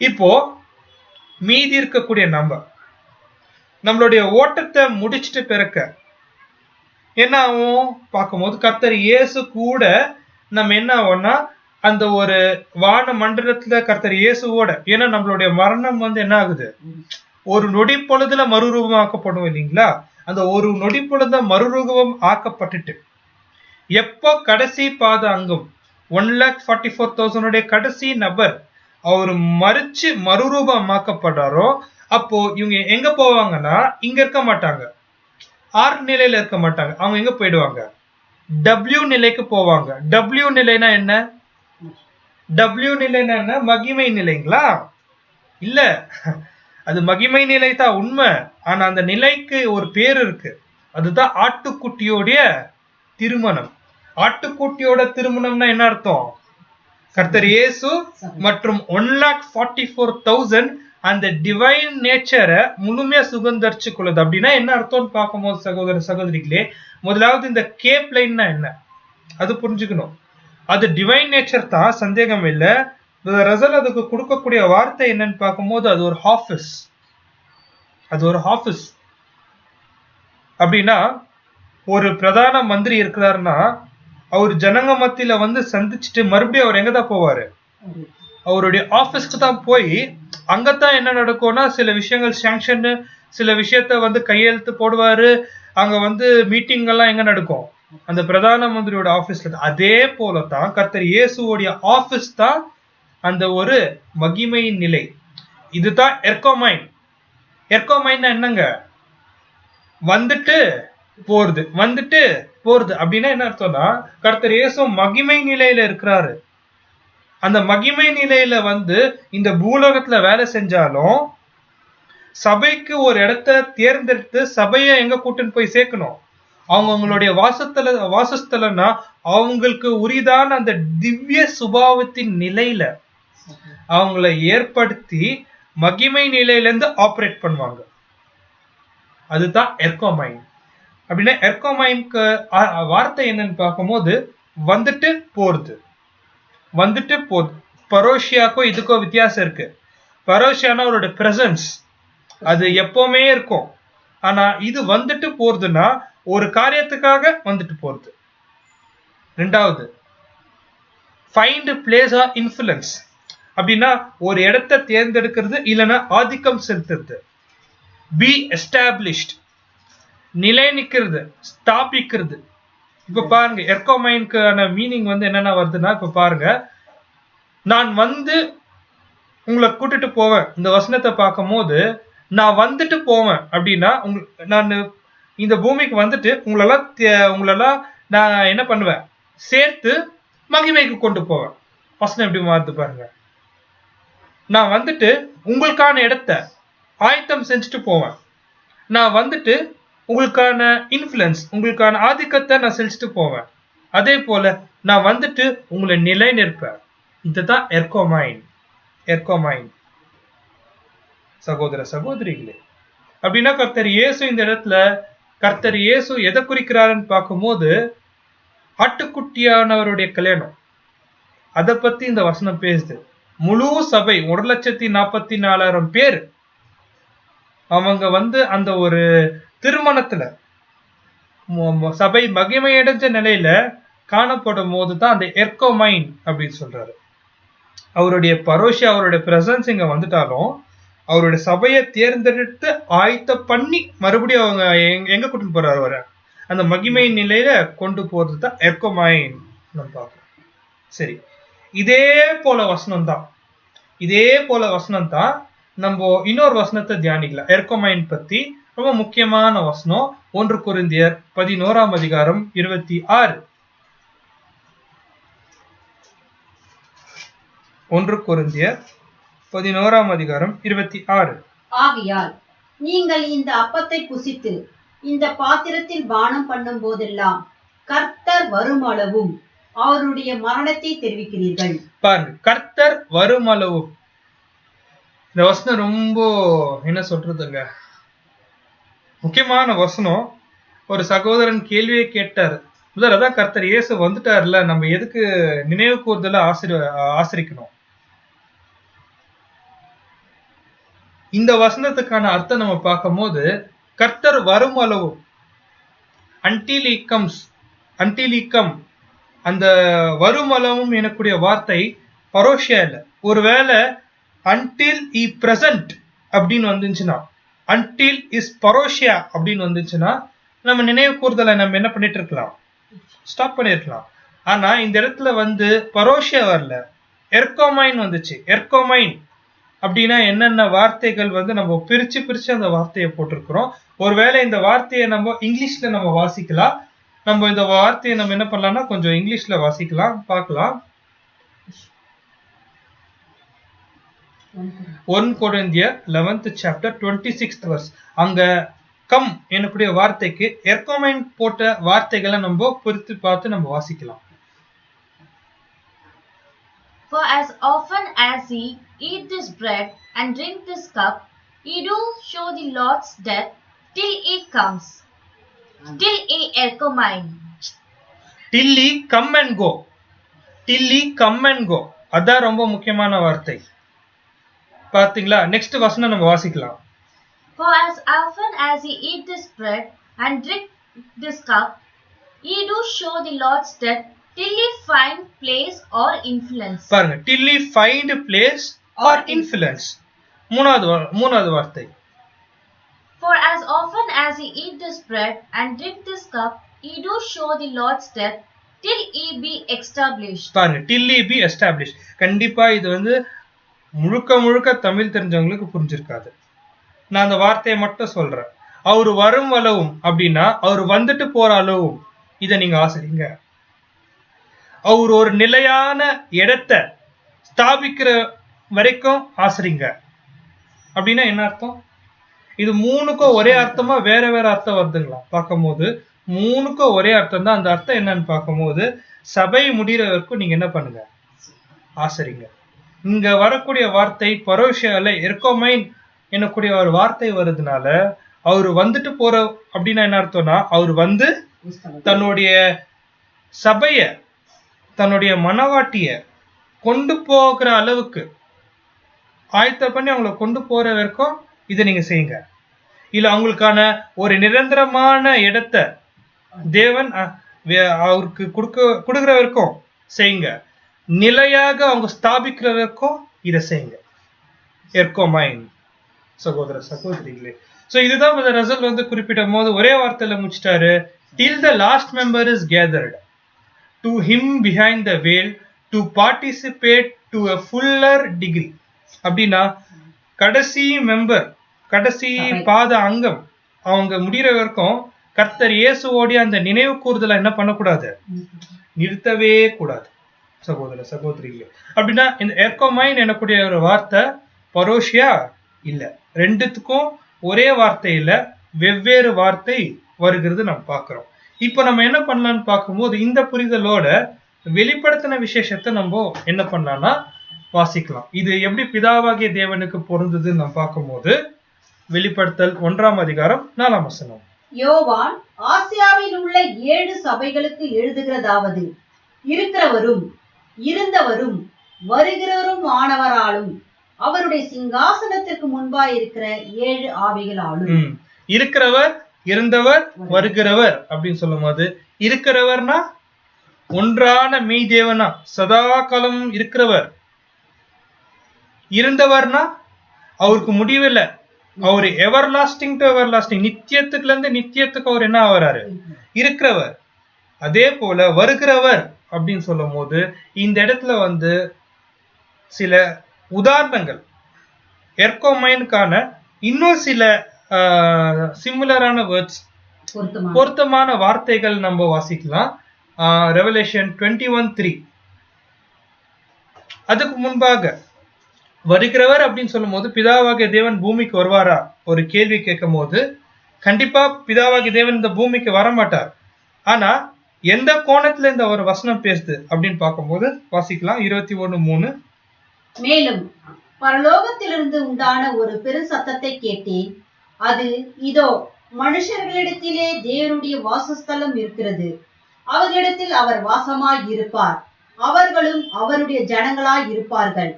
இப்போ மீதி இருக்கக்கூடிய நம்மளுடைய ஓட்டத்தை முடிச்சுட்டு பிறக்க என்ன ஆகும் பார்க்கும்போது கர்த்தர் இயேசு கூட நம்ம என்ன ஆகும்னா அந்த ஒரு வான மண்டலத்துல கர்த்தர் இயேசுவோட, ஏன்னா நம்மளுடைய மரணம் வந்து என்ன ஆகுது, ஒரு நொடி பொழுதுல மறுரூபம் ஆக்கப்படும் இல்லைங்களா. அந்த ஒரு நொடி பொழுத மறுரூபம் ஆக்கப்பட்டுட்டு எப்போ கடைசி பாத அங்கம் 1,44,000 கடைசி நபர் அவர் மறுரூபமாக்கப்படுறாரோ அப்போ இவங்க எங்க போவாங்கன்னா இங்க இருக்க மாட்டாங்க, ஆர் நிலையில இருக்க மாட்டாங்க. அவங்க எங்க போயிடுவாங்க? W நிலைக்கு போவாங்க. W நிலைனா என்ன? W நிலைனா என்ன? மகிமை நிலைங்களா? இல்ல, அது மகிமை நிலை தான் உண்மை. ஆனா அந்த நிலைக்கு ஒரு பேர் இருக்கு. அதுதான் ஆட்டுக்குட்டியோடைய திருமணம். ஆட்டுக்குட்டியோட திருமணம்னா என்ன அர்த்தம்? கர்த்தர் இயேசு மற்றும் 1,44,000 அந்த டிவைன் நேச்சரை முழுமையா சுகந்தரிச்சு கொள்ளுது. அப்படின்னா என்ன அர்த்தம்னு பார்க்கும்போது சகோதர சகோதரிகளே, முதலாவது இந்த கேப் லைன்னா என்ன அது புரிஞ்சுக்கணும். அது டிவைன் நேச்சர் தான், சந்தேகம் இல்லை. ரசல் அதுக்கு கொடுக்கக்கூடிய வார்த்தை என்னன்னு பார்க்கும்போது அது ஒரு ஆபீஸ். அது ஒரு ஆபீஸ். அப்படின்னா ஒரு பிரதான மந்திரி இருக்கிறாருன்னா அவர் ஜனங்க மத்தியில வந்து சந்திச்சுட்டு மறுபடியும் அவர் எங்கதான் போவாரு? அவருடைய ஆபீஸ்க்கு தான் போய் அங்கத்தான் என்ன நடக்கும்னா சில விஷயங்கள் சாங்ஷன், சில விஷயத்த வந்து கையெழுத்து போடுவாரு. அங்க வந்து மீட்டிங் எல்லாம் எங்க நடக்கும்? அந்த பிரதான மந்திரியோட ஆபீஸ்ல. அதே போலதான் கர்த்தர் இயேசுவோடைய ஆபீஸ் தான் அந்த ஒரு மகிமையின் நிலை. இதுதான் எர்கோமைன். எர்கோமைன் என்னங்க? வந்துட்டு போறது, வந்துட்டு போறது. அப்படின்னா என்ன அர்த்தம்னா கர்த்தர் இயேசு மகிமை நிலையில இருக்கிறாரு. அந்த மகிமை நிலையில வந்து இந்த பூலோகத்துல வேலை செஞ்சாலும் சபைக்கு ஒரு இடத்த தேர்ந்தெடுத்து சபையை எங்க கூட்டுன்னு போய் சேர்க்கணும்? அவங்களுடைய வாசஸ்தலம்னா அவங்களுக்கு உரிதான அந்த திவ்ய சுபாவத்தின் நிலையில அவங்கள ஏற்படுத்தி மகிமை நிலையில இருந்து ஆபரேட் பண்ணுவாங்க. அதுதான் எர்கோமைன். அப்படின்னா எர்கோமைனுக்கு வார்த்தை என்னன்னு பார்க்கும்போது வந்துட்டு போறது, வந்துட்டு போகுது. பரோஷியாக்கும் இதுக்கும் வித்தியாசம் இருக்கு. பரோஷியானா அவரோட பிரசன்ஸ் அது எப்பவுமே இருக்கும். ஆனா இது வந்துட்டு போறதுன்னா ஒரு காரியத்துக்காக வந்துட்டு போறது. ரெண்டாவது ஃபைண்ட் பிளேஸ் ஆஃப் இன்ஃப்ளூயன்ஸ். அப்படின்னா ஒரு இடத்தை தேர்ந்தெடுக்கிறது, இல்லைன்னா ஆதிக்கம் செலுத்துறது. பி எஸ்டாப்ளிஷ்ட், நிலை நிக்கிறது, ஸ்தாபிக்கிறது. இப்ப பாருங்க எர்கோமைனுக்கான மீனிங் வந்து என்னென்ன வருதுன்னா, இப்ப பாருங்க, நான் வந்து உங்களை கூட்டிட்டு போவேன். இந்த வசனத்தை பார்க்கும் போது நான் வந்துட்டு போவேன் அப்படின்னா நான் இந்த பூமிக்கு வந்துட்டு உங்களெல்லாம் நான் என்ன பண்ணுவேன்? சேர்த்து மகிமைக்கு கொண்டு போவேன். வசனம் எப்படி மாறுது பாருங்க. நான் வந்துட்டு உங்களுக்கான இடத்தை ஆயத்தம் செஞ்சுட்டு போவேன். நான் வந்துட்டு உங்களுக்கான இன்ஃப்ளூயன்ஸ், உங்களுக்கான ஆதிக்கத்தை நான் செலுத்திட்டு போவேன். அதே போல நான் வந்துட்டு உங்களை நிலை நிற்பேன். இதுதான் எர்கோமைன். எர்கோமைன் சகோதர சகோதரிகளே, அப்படின்னா கர்த்தர் இயேசு இந்த இடத்துல கர்த்தர் இயேசு எதை குறிக்கிறாருன்னு பார்க்கும்போது ஆட்டுக்குட்டியானவருடைய கல்யாணம், அதை பத்தி இந்த வசனம் பேசுது. முழு சபை 1,44,000 பேர் அவங்க வந்து அந்த ஒரு திருமணத்துல சபை மகிமையடைஞ்ச நிலையில காணப்படும் போதுதான் அந்த எர்கோமைன் அப்படின்னு சொல்றாரு. அவருடைய பரோஷியா, அவருடைய பிரசன்ஸ் இங்க வந்துட்டாலும் அவருடைய சபையை தேர்ந்தெடுத்து ஆயத்த பண்ணி மறுபடியும் அவங்க எங்க கூட்டிட்டு போறாரு? வர அந்த மகிமை நிலையில கொண்டு போறது தான் எர்கோமைன் நம்ம பார்க்கிறோம். சரி, இதே போல வசனம் தான், இதே போல வசனம் தான் நம்ம இன்னொரு வசனத்தை தியானிக்கலாம் எர்கோமைன் பத்தி. ரொம்ப முக்கியமான வசனம் 1 கொரிந்தியர் 11:26. 1 கொரிந்தியர் 11:26. ஆகையால் நீங்கள் இந்த அப்பத்தை புசித்து இந்த பாத்திரத்தில் பானம் பண்ணும் போதெல்லாம் கர்த்தர் வருமளவும் அவருடைய மரணத்தை தெரிவிக்கிறீர்கள். பாருங்க, கர்த்தர் வருமளவும். இந்த வசனம் ரொம்ப என்ன சொல்றதுங்க, முக்கியமான வசனம். ஒரு சகோதரன் கேள்வியை கேட்டார், அதான் கர்த்தர் இயேசு வந்துட்டார்ல, நம்ம எதுக்கு நினைவு கூர்தல ஆசிரிக்கணும்? இந்த வசனத்துக்கான அர்த்தம் நம்ம பார்க்கும் போது கர்த்தர் வரும் அளவு, until he comes, until he come, அந்த வரும் அளவும் எனக்கூடிய வார்த்தை பரோஷியா இல்ல. ஒருவேளை until he present அப்படின்னு வந்துச்சுன்னா, until is பரோஷியா அப்படின்னு வந்துச்சுன்னா நம்ம நினைவு கூர்தலை நம்ம என்ன பண்ணிட்டு இருக்கலாம்? ஸ்டாப் பண்ணிருக்கலாம். ஆனா இந்த இடத்துல வந்து பரோஷியா வரல, எர்கோமைன் வந்துச்சு. எர்கோமைன் அப்படின்னா என்னென்ன வார்த்தைகள் வந்து நம்ம பிரிச்சு அந்த வார்த்தையை போட்டிருக்கிறோம். ஒருவேளை இந்த வார்த்தையை நம்ம இங்கிலீஷ்ல நம்ம வாசிக்கலாம். நம்ம இந்த வார்த்தையை நம்ம என்ன பண்ணலாம்னா கொஞ்சம் இங்கிலீஷ்ல வாசிக்கலாம், பார்க்கலாம். 1 Corinthians 11th chapter 26th verse. அங்க கம் எனக்கூடிய வார்த்தைக்கு எர்கோமைன் போட்ட வார்த்தைகளை நம்ம பிரித்து பார்த்து நம்ம வாசிக்கலாம். For as often as ye eat this bread and drink this cup, ye do show the Lord's death till he comes. Till he erchomine. Till he come and go. Till he come and go. அதான் ரொம்ப முக்கியமான வார்த்தை. பாத்தீங்களா? நெக்ஸ்ட் வசனம் நம்ம வாசிக்கலாம். For as often as ye eat this bread and drink this cup, ye do show the Lord's death till he find place or influence. பாருங்க, till he find place or influence. மூணாவது வார்த்தை. For as often as ye eat this bread and drink this cup, ye do show the Lord's death till he be established. பாருங்க, till he be established. கண்டிப்பா இது வந்து முழுக்க தமிழ் தெரிஞ்சவங்களுக்கு புரிஞ்சிருக்காது. நான் அந்த வார்த்தையை மட்டும் சொல்றேன். அவர் வரும் அளவும் அப்படின்னா அவர் வந்துட்டு போற அளவும் இதை நீங்க ஆசிரிங்க. அவர் ஒரு நிலையான இடத்தை ஸ்தாபிக்கிற வரைக்கும் ஆசிரிங்க. அப்படின்னா என்ன அர்த்தம்? இது மூணுக்கும் ஒரே அர்த்தமா வேற அர்த்தம் வருதுங்களா? பார்க்கும்போது மூணுக்கும் ஒரே அர்த்தம் தான். அந்த அர்த்தம் என்னன்னு பார்க்கும்போது சபை முடிகிற வரைக்கும் நீங்க என்ன பண்ணுங்க? ஆசிரிங்க. இங்க வரக்கூடிய வார்த்தை பரோஷியால எர்கோமைன் எனக்கூடிய ஒரு வார்த்தை வருதுனால அவர் வந்துட்டு போற அப்படின்னா என்ன அர்த்தம்னா அவர் வந்து தன்னுடைய சபைய தன்னுடைய மனவாட்டிய கொண்டு போகிற அளவுக்கு ஆயத்த பண்ணி அவங்களை கொண்டு போற வரைக்கும் இதை நீங்க செய்யுங்க. இல்ல அவங்களுக்கான ஒரு நிரந்தரமான இடத்தை தேவன் அவருக்கு கொடுக்கிற வரைக்கும் செய்யுங்க. நிலையாக அவங்க ஸ்தாபிக்கிற வரைக்கும் இதை செய்யுங்க. எர்கோமைன் சகோதர சகோதரிகளே, சோ இதுதான் ரசல் வந்து குறிப்பிடும் போது ஒரே வார்த்தையில முடிச்சிட்டாரு. Till the last member is gathered to him behind the veil to participate to a fuller degree. அப்படின்னா கடைசி மெம்பர், கடைசி பாத அங்கம் அவங்க முடிகிற வரைக்கும் கர்த்தர் இயேசுவோடைய அந்த நினைவு கூறுதலை என்ன பண்ணக்கூடாது? நிறுத்தவே கூடாது. சகோதர சகோதரிகளே, அப்படின்னா இந்த எர்கோமைன் எனக்கூடிய ஒரு வார்த்தை பரோஷியா இல்ல. ரெண்டுத்துக்கும் ஒரே வார்த்தையில வெவ்வேறு வார்த்தை வருகிறது நம்ம பார்க்கிறோம். இப்ப நம்ம என்ன பண்ணலாம்னு பார்க்கும்போது இந்த புரிதலோட வெளிப்படுத்தின விசேஷத்தை நம்ம என்ன பண்ணலாம்னா வாசிக்கலாம். இது எப்படி பிதாவாகிய தேவனுக்கு பொருந்ததுன்னு நம்ம பார்க்கும்போது வெளிப்படுத்தல் 1ஆம் அதிகாரம் 4ஆம் வசனம். யோவான் ஆசியாவில் உள்ள 7 சபைகளுக்கு எழுதுகிறதாவது, இருக்கிறவரும் இருந்தவரும் வருகிறவரும் ஆனவராலும் அவருடைய சிங்காசனத்திற்கு முன்பாய் இருக்கிற 7 ஆவிகளாலும். இருக்கிறவர், இருந்தவர், வருகிறவர் அப்படின்னு சொல்லும் போது இருக்கிறவர்னா ஒன்றான மெய் தேவனா சதா காலம் இருக்கிறவர். இருந்தவர்னா அவருக்கு முடிவில்லை, அவரு ever lasting to ever lasting, நித்தியத்துக்குல இருந்து நித்தியத்துக்கு அவர் என்ன ஆகிறாரு? இருக்கிறவர். அதே போல வருகிறவர் அப்படின்னு சொல்லும் போது இந்த இடத்துல வந்து சில உதாரணங்கள் எர்கோமைனுக்கான இன்னும் சில சிமிலரான வேர்ட்ஸ் பொருத்தமான வார்த்தைகள் நம்ம வாசிக்கலாம். ரெவலேஷன் 21:3. அதுக்கு முன்பாக வருகிறவர் அப்படின்னு சொல்லும் போது பிதாவாகிய தேவன் பூமிக்கு வருவாரா ஒரு கேள்வி கேட்கும் போது கண்டிப்பா பிதாவாகிய தேவன் இந்த பூமிக்கு வரமாட்டார். ஆனா எந்த கோணத்துல இந்த ஒரு வசனம் பேசுது அப்படின்னு பார்க்கும்போது வாசிக்கலாம். 21:3. மேலும் பரலோகத்திலிருந்து உண்டான ஒரு பெரு சத்தத்தை கேட்டேன். அது இதோ மனுஷர்களிடத்திலே தேவனுடைய வாசஸ்தலம் இருக்கிறது, அவர்களிடத்தில் அவர் வாசமாய் இருப்பார், அவர்களும் அவருடைய ஜனங்களாய் இருப்பார்கள்.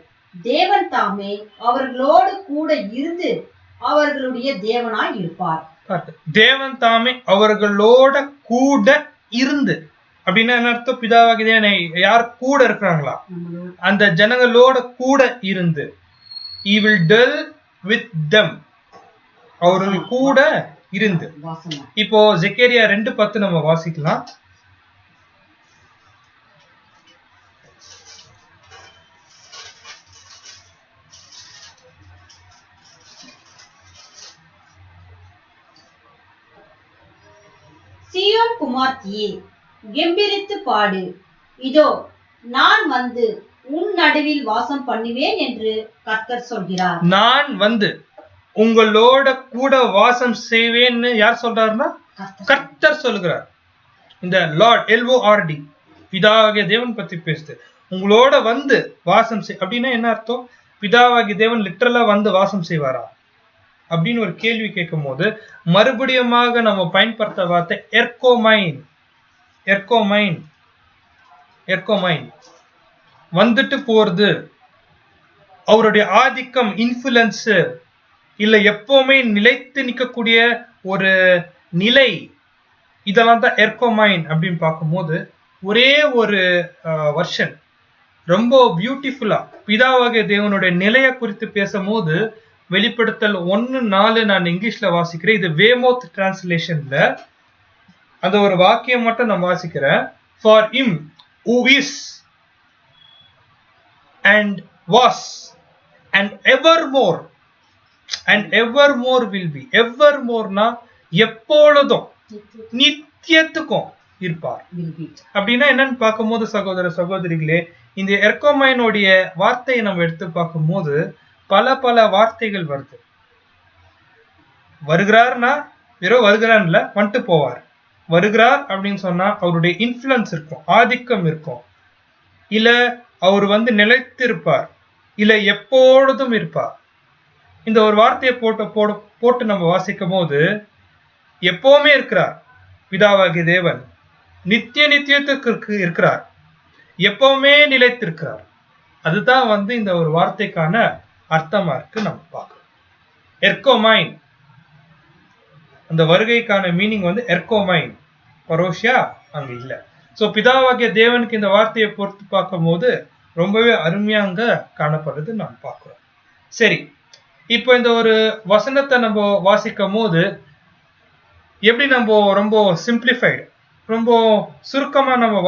தேவன் தாமே அவர்களோடு கூட இருந்து அவர்களுடைய தேவனாய் இருப்பார். தேவன் தாமே அவர்களோட கூட இருந்து அப்படின்னா என்ன அர்த்தம்? பிதாவாகிய யார் கூட இருக்கிறாங்களா? அந்த ஜனங்களோட கூட இருந்து he will dwell with them, அவர்கள் கூட இருந்து. இப்போ ஜெக்கரியா 2:10 நம்ம வாசிக்கலாம். சீயோன் குமார்த்தியே, கெம்பீரித்து பாடு. இதோ நான் வந்து உன் நடுவில் வாசம் பண்ணுவேன் என்று கர்த்தர் சொல்கிறார். நான் வந்து உங்களோட கூட வாசம் செய்வேன்னு யார் சொல்றாருன்னா கர்த்தர் சொல்லுகிறார். இந்த லார்ட் LORD பிதாவாகிய தேவன் பத்தி பேசுது. உங்களோட வந்து வாசம் செய் அப்படின்னா என்ன அர்த்தம்? பிதாவாகிய தேவன் லிட்டரலா வந்து வாசம் செய்வாரா அப்படின்னு ஒரு கேள்வி கேட்கும் போது மறுபடியுமாக நம்ம பயன்படுத்த வார்த்தை எர்கோமைன். எர்கோமைன் எர்கோமைன் வந்துட்டு போறது, அவருடைய ஆதிக்கம், இன்ஃபுளுன்ஸ், இல்ல எப்பவுமே நிலைத்து நிற்கக்கூடிய ஒரு நிலை, இதெல்லாம் தான் எர்கோமைன் அப்படின்னு பார்க்கும்போது ஒரே ஒரு வர்ஷன் ரொம்ப பியூட்டிஃபுல்லா பிதாவாகிய தேவனுடைய நிலையை குறித்து பேசும்போது வெளிப்படுத்தல் 1:4 நான் இங்கிலீஷ்ல வாசிக்கிறேன். இது வேமோத் டிரான்ஸ்லேஷன்ல அந்த ஒரு வாக்கியம் மட்டும் நான் வாசிக்கிறேன். For him who is and was and evermore will be. evermoreனா எப்பொழுதும் நித்தியத்துக்கும் இருப்பார். அப்படின்னா என்னன்னு பார்க்கும்போது சகோதர சகோதரிகளே, இந்த எர்கோமைனுடைய வார்த்தையை நம்ம எடுத்து பார்க்கும்போது பல பல வார்த்தைகள் வருது. வருகிறார்னா வெறும் வருகிறார்ல வந்துட்டு போவார். வருகிறார் அப்படின்னு சொன்னா அவருடைய இன்ஃப்ளூயன்ஸ் இருக்கும், ஆதிக்கம் இருக்கும், இல்ல அவர் வந்து நிலைத்திருப்பார், இல்ல எப்பொழுதும் இருப்பார். இந்த ஒரு வார்த்தையை போட்டு நம்ம வாசிக்கும் போது எப்பவுமே இருக்கிறார் பிதாவாகிய தேவன், நித்தியத்துக்கு இருக்கிறார், எப்பவுமே நிலைத்திருக்கிறார். அதுதான் வந்து இந்த ஒரு வார்த்தைக்கான அர்த்தமா இருக்கு. நம்ம பார்க்கிறோம் எர்கோமைன், அந்த வருகைக்கான மீனிங் வந்து எர்கோமைன், பரோஷியா அங்க இல்ல. சோ பிதாவாகிய தேவனுக்கு இந்த வார்த்தையை பொறுத்து பார்க்கும் போது ரொம்பவே அருமையா அங்க காணப்படுறது நாம் பார்க்கிறோம். சரி, இப்போ இந்த ஒரு வசனத்தை நம்ம வாசிக்கும் போது எப்படி நம்ம ரொம்ப சிம்பிளிஃபைடு, ரொம்ப சுருக்கமா நம்ம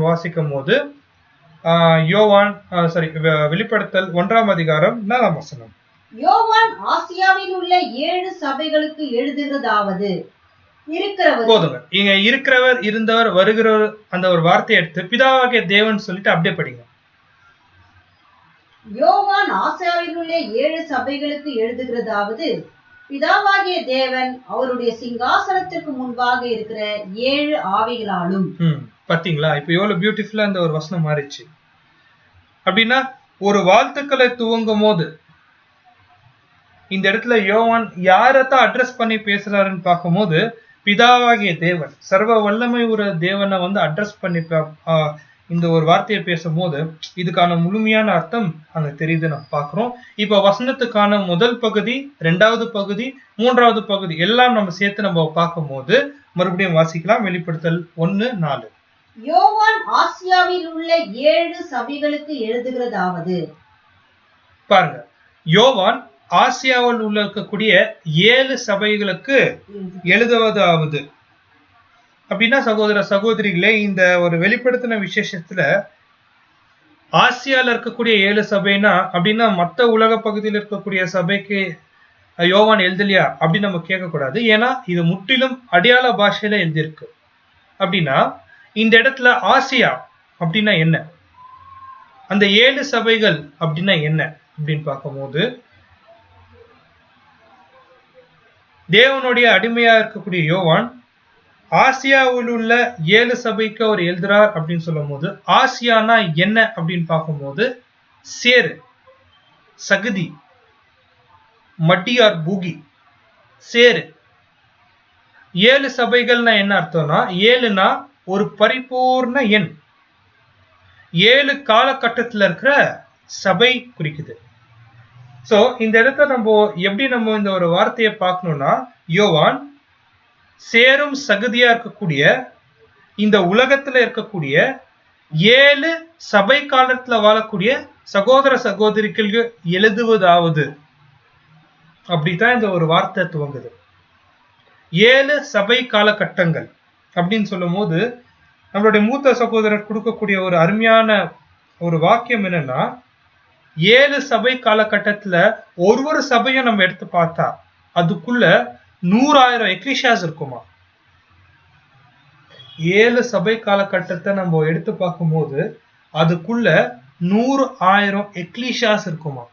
வாசிக்கும் போது வெளிப்படுத்தல் 1ஆம் அதிகாரம் 4ஆம் வசனம். யோவான் ஆசியாவில் உள்ள 7 சபைகளுக்கு எழுதுகிறதாவது, போதுங்க. இங்க இருக்கிறவர், இருந்தவர், வருகிறவர், அந்த ஒரு வார்த்தையை எடுத்து பிதாவாகிய தேவன் சொல்லிட்டு அப்படியே படிங்க. யோவான் ஆசியாவில் உள்ள 7 சபைகளுக்கு எழுதுகிறதாவது, பிதாவாகிய தேவன் அவருடைய சிங்காசனத்திற்கு முன்பாக இருக்கிற 7 ஆவிகளாலும். பாத்தீங்களா இப்ப எவ்வளவு பியூட்டிஃபுல்லா அந்த ஒரு வசனம் மாறிச்சு. அப்படின்னா ஒரு வாழ்த்துக்களை துவங்கும் போது இந்த இடத்துல யோவான் யாரத்தான் அட்ரஸ் பண்ணி பேசுறாருன்னு பார்க்கும்போது பிதாவாகிய தேவன், சர்வ வல்லமை ஒரு தேவனை வந்து அட்ரஸ் பண்ணி இந்த ஒரு வார்த்தையை பேசும்போது இதுக்கான முழுமையான அர்த்தம் அங்க தெரியுது நம்ம பார்க்கிறோம். இப்ப வசனத்துக்கான முதல் பகுதி, 2வது பகுதி, 3வது பகுதி எல்லாம் நம்ம சேர்த்து நம்ம பார்க்கும் போது மறுபடியும் வாசிக்கலாம். வெளிப்படுத்தல் 1:4. யோவான் ஆசியாவில் உள்ள 7 சபைகளுக்கு எழுதுகிறதாவது, பாருங்க, யோவான் ஆசியாவில் உள்ள இருக்கக்கூடிய 7 சபைகளுக்கு எழுதுவதாவது. அப்படின்னா சகோதர சகோதரிகளே, இந்த ஒரு வெளிப்படுத்தின விசேஷத்துல ஆசியால இருக்கக்கூடிய 7 சபைனா அப்படின்னா மற்ற உலக பகுதியில் இருக்கக்கூடிய சபைக்கு யோவான் எழுதலையா அப்படின்னு நம்ம கேட்கக்கூடாது. ஏன்னா இது முற்றிலும் அடையாள பாஷையில எழுதியிருக்கு. அப்படின்னா இந்த இடத்துல ஆசியா அப்படின்னா என்ன, அந்த 7 சபைகள் அப்படின்னா என்ன அப்படின்னு பார்க்கும்போது தேவனுடைய அடிமையா இருக்கக்கூடிய யோவான் ஆசியாவில் உள்ள 7 சபைக்கு அவர் எழுதுறார் அப்படின்னு சொல்லும் போது ஆசியானா என்ன அப்படின்னு பார்க்கும்போது சேரு, சகதி, மட்டியார், பூகி, சேரு. 7 சபைகள்னா என்ன அர்த்தம்னா 7னா ஒரு பரிபூர்ண எண், 7 காலகட்டத்தில் இருக்கிற சபை குறிக்குது. சோ இந்த இடத்த நம்ம எப்படி நம்ம இந்த ஒரு வார்த்தையை பார்க்கணும்னா யோவான் சேரும் சகதியா இருக்கக்கூடிய இந்த உலகத்துல இருக்கக்கூடிய 7 சபை காலத்துல வாழக்கூடிய சகோதர சகோதரிகளுக்கு எழுதுவதாவது அப்படித்தான் இந்த ஒரு வார்த்தை துவங்குது. 7 சபை காலகட்டங்கள் அப்படின்னு சொல்லும் போது நம்மளுடைய மூத்த சகோதரர் கொடுக்கக்கூடிய ஒரு அருமையான ஒரு வாக்கியம் என்னன்னா 7 சபை காலகட்டத்துல ஒரு சபையும் நம்ம எடுத்து பார்த்தா அதுக்குள்ள 100,000 எக்லிஷியாஸ் இருக்குமா. 7 சபை காலகட்டத்தை நம்ம எடுத்து பார்க்கும்போது அதுக்குள்ள 100,000 எக்லீஷியாஸ் இருக்குமா.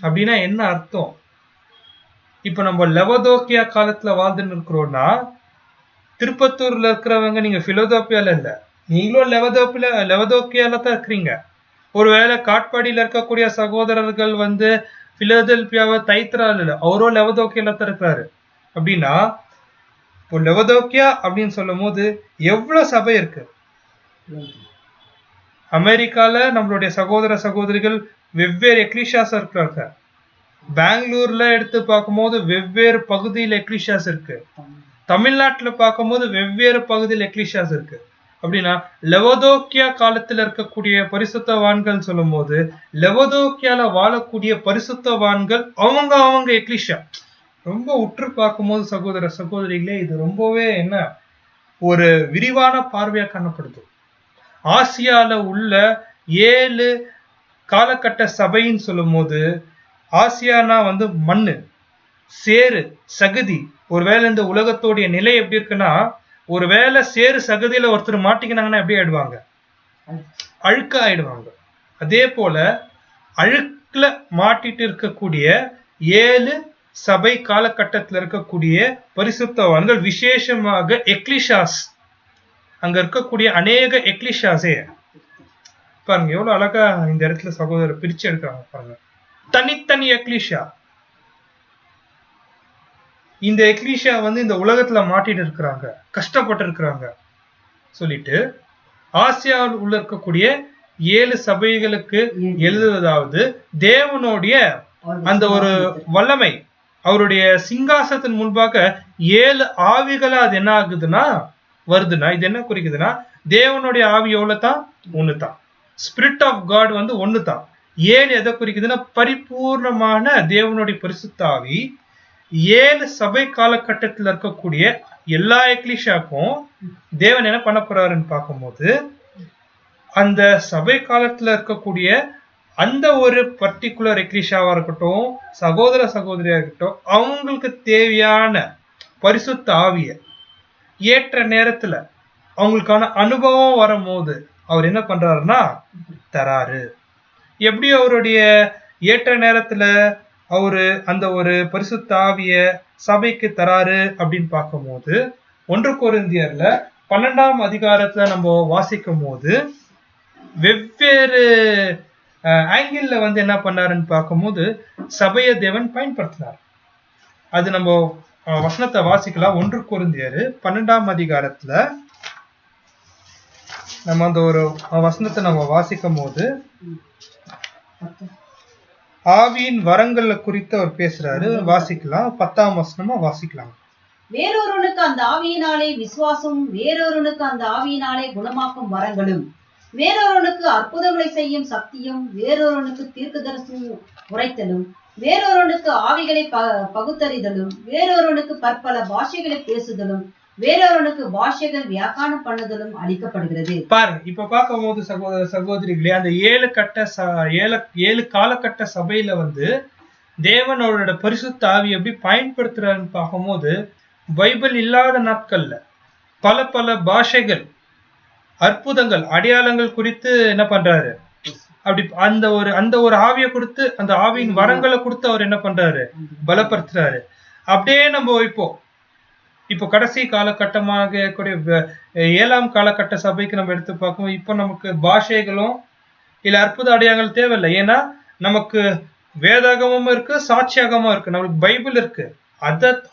அப்படின்னா என்ன அர்த்தம்? இப்ப நம்ம லெவதோக்கியா காலத்துல வாழ்ந்துன்னு இருக்கிறோம்னா, திருப்பத்தூர்ல இருக்கிறவங்க நீங்க பிலோதோப்பியால இல்ல, நீங்களும் லெவதோக்கியால தான் இருக்கிறீங்க. ஒருவேளை காட்பாடியில இருக்கக்கூடிய சகோதரர்கள் பிலோதெல்பியாவை தைத்திரால இல்ல, அவரும் லெவதோக்கியால தான் இருக்கிறாரு. அப்படின்னா இப்போ லெவதோக்கியா அப்படின்னு சொல்லும் போது எவ்வளவு சபை இருக்கு. அமெரிக்கால நம்மளுடைய சகோதர சகோதரிகள் வெவ்வேறு எக்லிஷியாஸ் இருக்கிறாங்க. பெங்களூர்ல எடுத்து பார்க்கும்போது வெவ்வேறு பகுதியில் எக்லிஷியாஸ் இருக்கு. தமிழ்நாட்டுல பார்க்கும்போது வெவ்வேறு பகுதியில் எக்லிஷியாஸ் இருக்கு. அப்படின்னா லெவதோக்கியா காலத்துல இருக்கக்கூடிய பரிசுத்தவான்கள் சொல்லும் போது லெவதோக்கியால வாழக்கூடிய பரிசுத்தவான்கள் அவங்க எக்லிஷியா ரொம்ப உற்று பார்க்கும்போது சகோதர சகோதரிகளே, இது ரொம்பவே ஒரு விரிவான பார்வையா காணப்படுது. ஆசியால உள்ள 7 காலகட்ட சபைன்னு சொல்லும் போது, ஆசியானா மண்ணு, சேரு, சகதி. ஒருவேளை இந்த உலகத்தோடைய நிலை எப்படி இருக்குன்னா, ஒருவேளை சேரு சகதியில ஒருத்தர் மாட்டிக்கினாங்கன்னா எப்படி ஆயிடுவாங்க? அழுக்க ஆயிடுவாங்க. அதே போல அழுக்குல மாட்டிட்டு இருக்கக்கூடிய 7 சபை காலகட்டத்தில் இருக்கக்கூடிய பரிசுத்தவான்கள், விசேஷமாக எக்லிஷாஸ், அங்க இருக்கக்கூடிய அநேக எக்லிஷாஸே பாருங்க எவ்வளவு அழகா இந்த இடத்துல சகோதரர் பிரிச்சு எடுக்கிறாங்க பாருங்க. தனித்தனி எக்லிஷா. இந்த எக்லிஷா இந்த உலகத்துல மாட்டிட்டு இருக்கிறாங்க, கஷ்டப்பட்டு இருக்கிறாங்க சொல்லிட்டு ஆசியாவில் உள்ள இருக்கக்கூடிய 7 சபைகளுக்கு எழுதுவதாவது தேவனுடைய அந்த ஒரு வல்லமை, அவருடைய சிங்காசனத்தின் முன்பாக 7 ஆவிகளா அது என்ன ஆகுதுன்னா வருதுன்னா, இது என்ன குறிக்குதுன்னா தேவனுடைய ஆவி எவ்வளவுதான்? ஒண்ணுதான். ஸ்பிரிட் ஆஃப் காட் ஒண்ணுதான். 7 எதை குறிக்குதுன்னா பரிபூர்ணமான தேவனுடைய பரிசுத்த ஆவி 7 சபை காலகட்டத்தில் இருக்கக்கூடிய எல்லா எக்லிஷாக்கும் தேவன் என்ன பண்ண போறாருன்னு பார்க்கும்போது, அந்த சபை காலத்துல இருக்கக்கூடிய அந்த ஒரு பர்டிகுலர் எக்லிஷாவா இருக்கட்டும், சகோதர சகோதரியா இருக்கட்டும், அவங்களுக்கு தேவையான பரிசுத்த ஆவிய ஏற்ற நேரத்துல அவங்களுக்கான அனுபவம் வரும்போது அவர் என்ன பண்றாருன்னா தராரு. எப்படி அவருடைய ஏற்ற நேரத்துல அவரு அந்த ஒரு பரிசுத்த ஆவிய சபைக்கு தராரு அப்படின்னு பார்க்கும்போது, 1 கொரிந்தியர்ல 12ஆம் அதிகாரத்துல நம்ம வாசிக்கும் போது வெவ்வேறு ஆங்கிள் என்ன பண்ணாருன்னு பார்க்கும்போது சபையை தேவன் பயன்படுத்தினார். அது நம்ம வசனத்தை வாசிக்கலாம். 1 கொரிந்தியர் 12ஆம் அதிகாரத்துல நம்ம அந்த ஒரு வசனத்தை நம்ம வாசிக்கும் போது ஆவியின் வரங்களை குறித்து அவர் பேசுறாரு. வாசிக்கலாம். 10ஆம் வசனமா வாசிக்கலாம். வேறொருவனுக்கு அந்த ஆவியினாலே விசுவாசம், வேறொருவனுக்கு அந்த ஆவியினாலே குணமாக்கும் வரங்களும், வேறொருவனுக்கு அற்புதங்களை செய்யும் சக்தியும், வேறொருவனுக்கு தீர்க்கதரிசனம் உரைத்தலும், வேறொருவனுக்கு ஆவிகளை பகுத்தறிதலும், வேறொருவனுக்கு பற்பல பாஷைகளை பேசுதலும், வேறொருவனுக்கு பாஷைகள் வியாக்கியானம் பண்ணுதலும் அளிக்கப்படுகிறது. பாருங்க, இப்ப பார்க்கும் போது சகோதர சகோதரிகளே, அந்த 7 காலகட்ட சபையில தேவன் அவரோட பரிசுத்த ஆவி எப்படி பயன்படுத்துறாருன்னு பார்க்கும்போது, பைபிள் இல்லாத நாட்கள்ல பல பல பாஷைகள், அற்புதங்கள், அடையாளங்கள் குறித்து என்ன பண்றாரு, அப்படி அந்த ஒரு ஆவியை கொடுத்து, அந்த ஆவியின் வரங்களை கொடுத்து அவர் என்ன பண்றாரு, பலப்படுத்துறாரு. அப்படியே நம்ம இப்போ கடைசி காலகட்டமாக கூடிய 7ஆம் காலகட்ட சபைக்கு நம்ம எடுத்து பார்க்கும். இப்போ நமக்கு பாஷைகளும் இல்ல அற்புத அடையாளங்கள் தேவையில்லை. ஏன்னா நமக்கு வேதாகமும் இருக்கு, சாட்சியாகமும் இருக்கு, நம்மளுக்கு பைபிள் இருக்கு.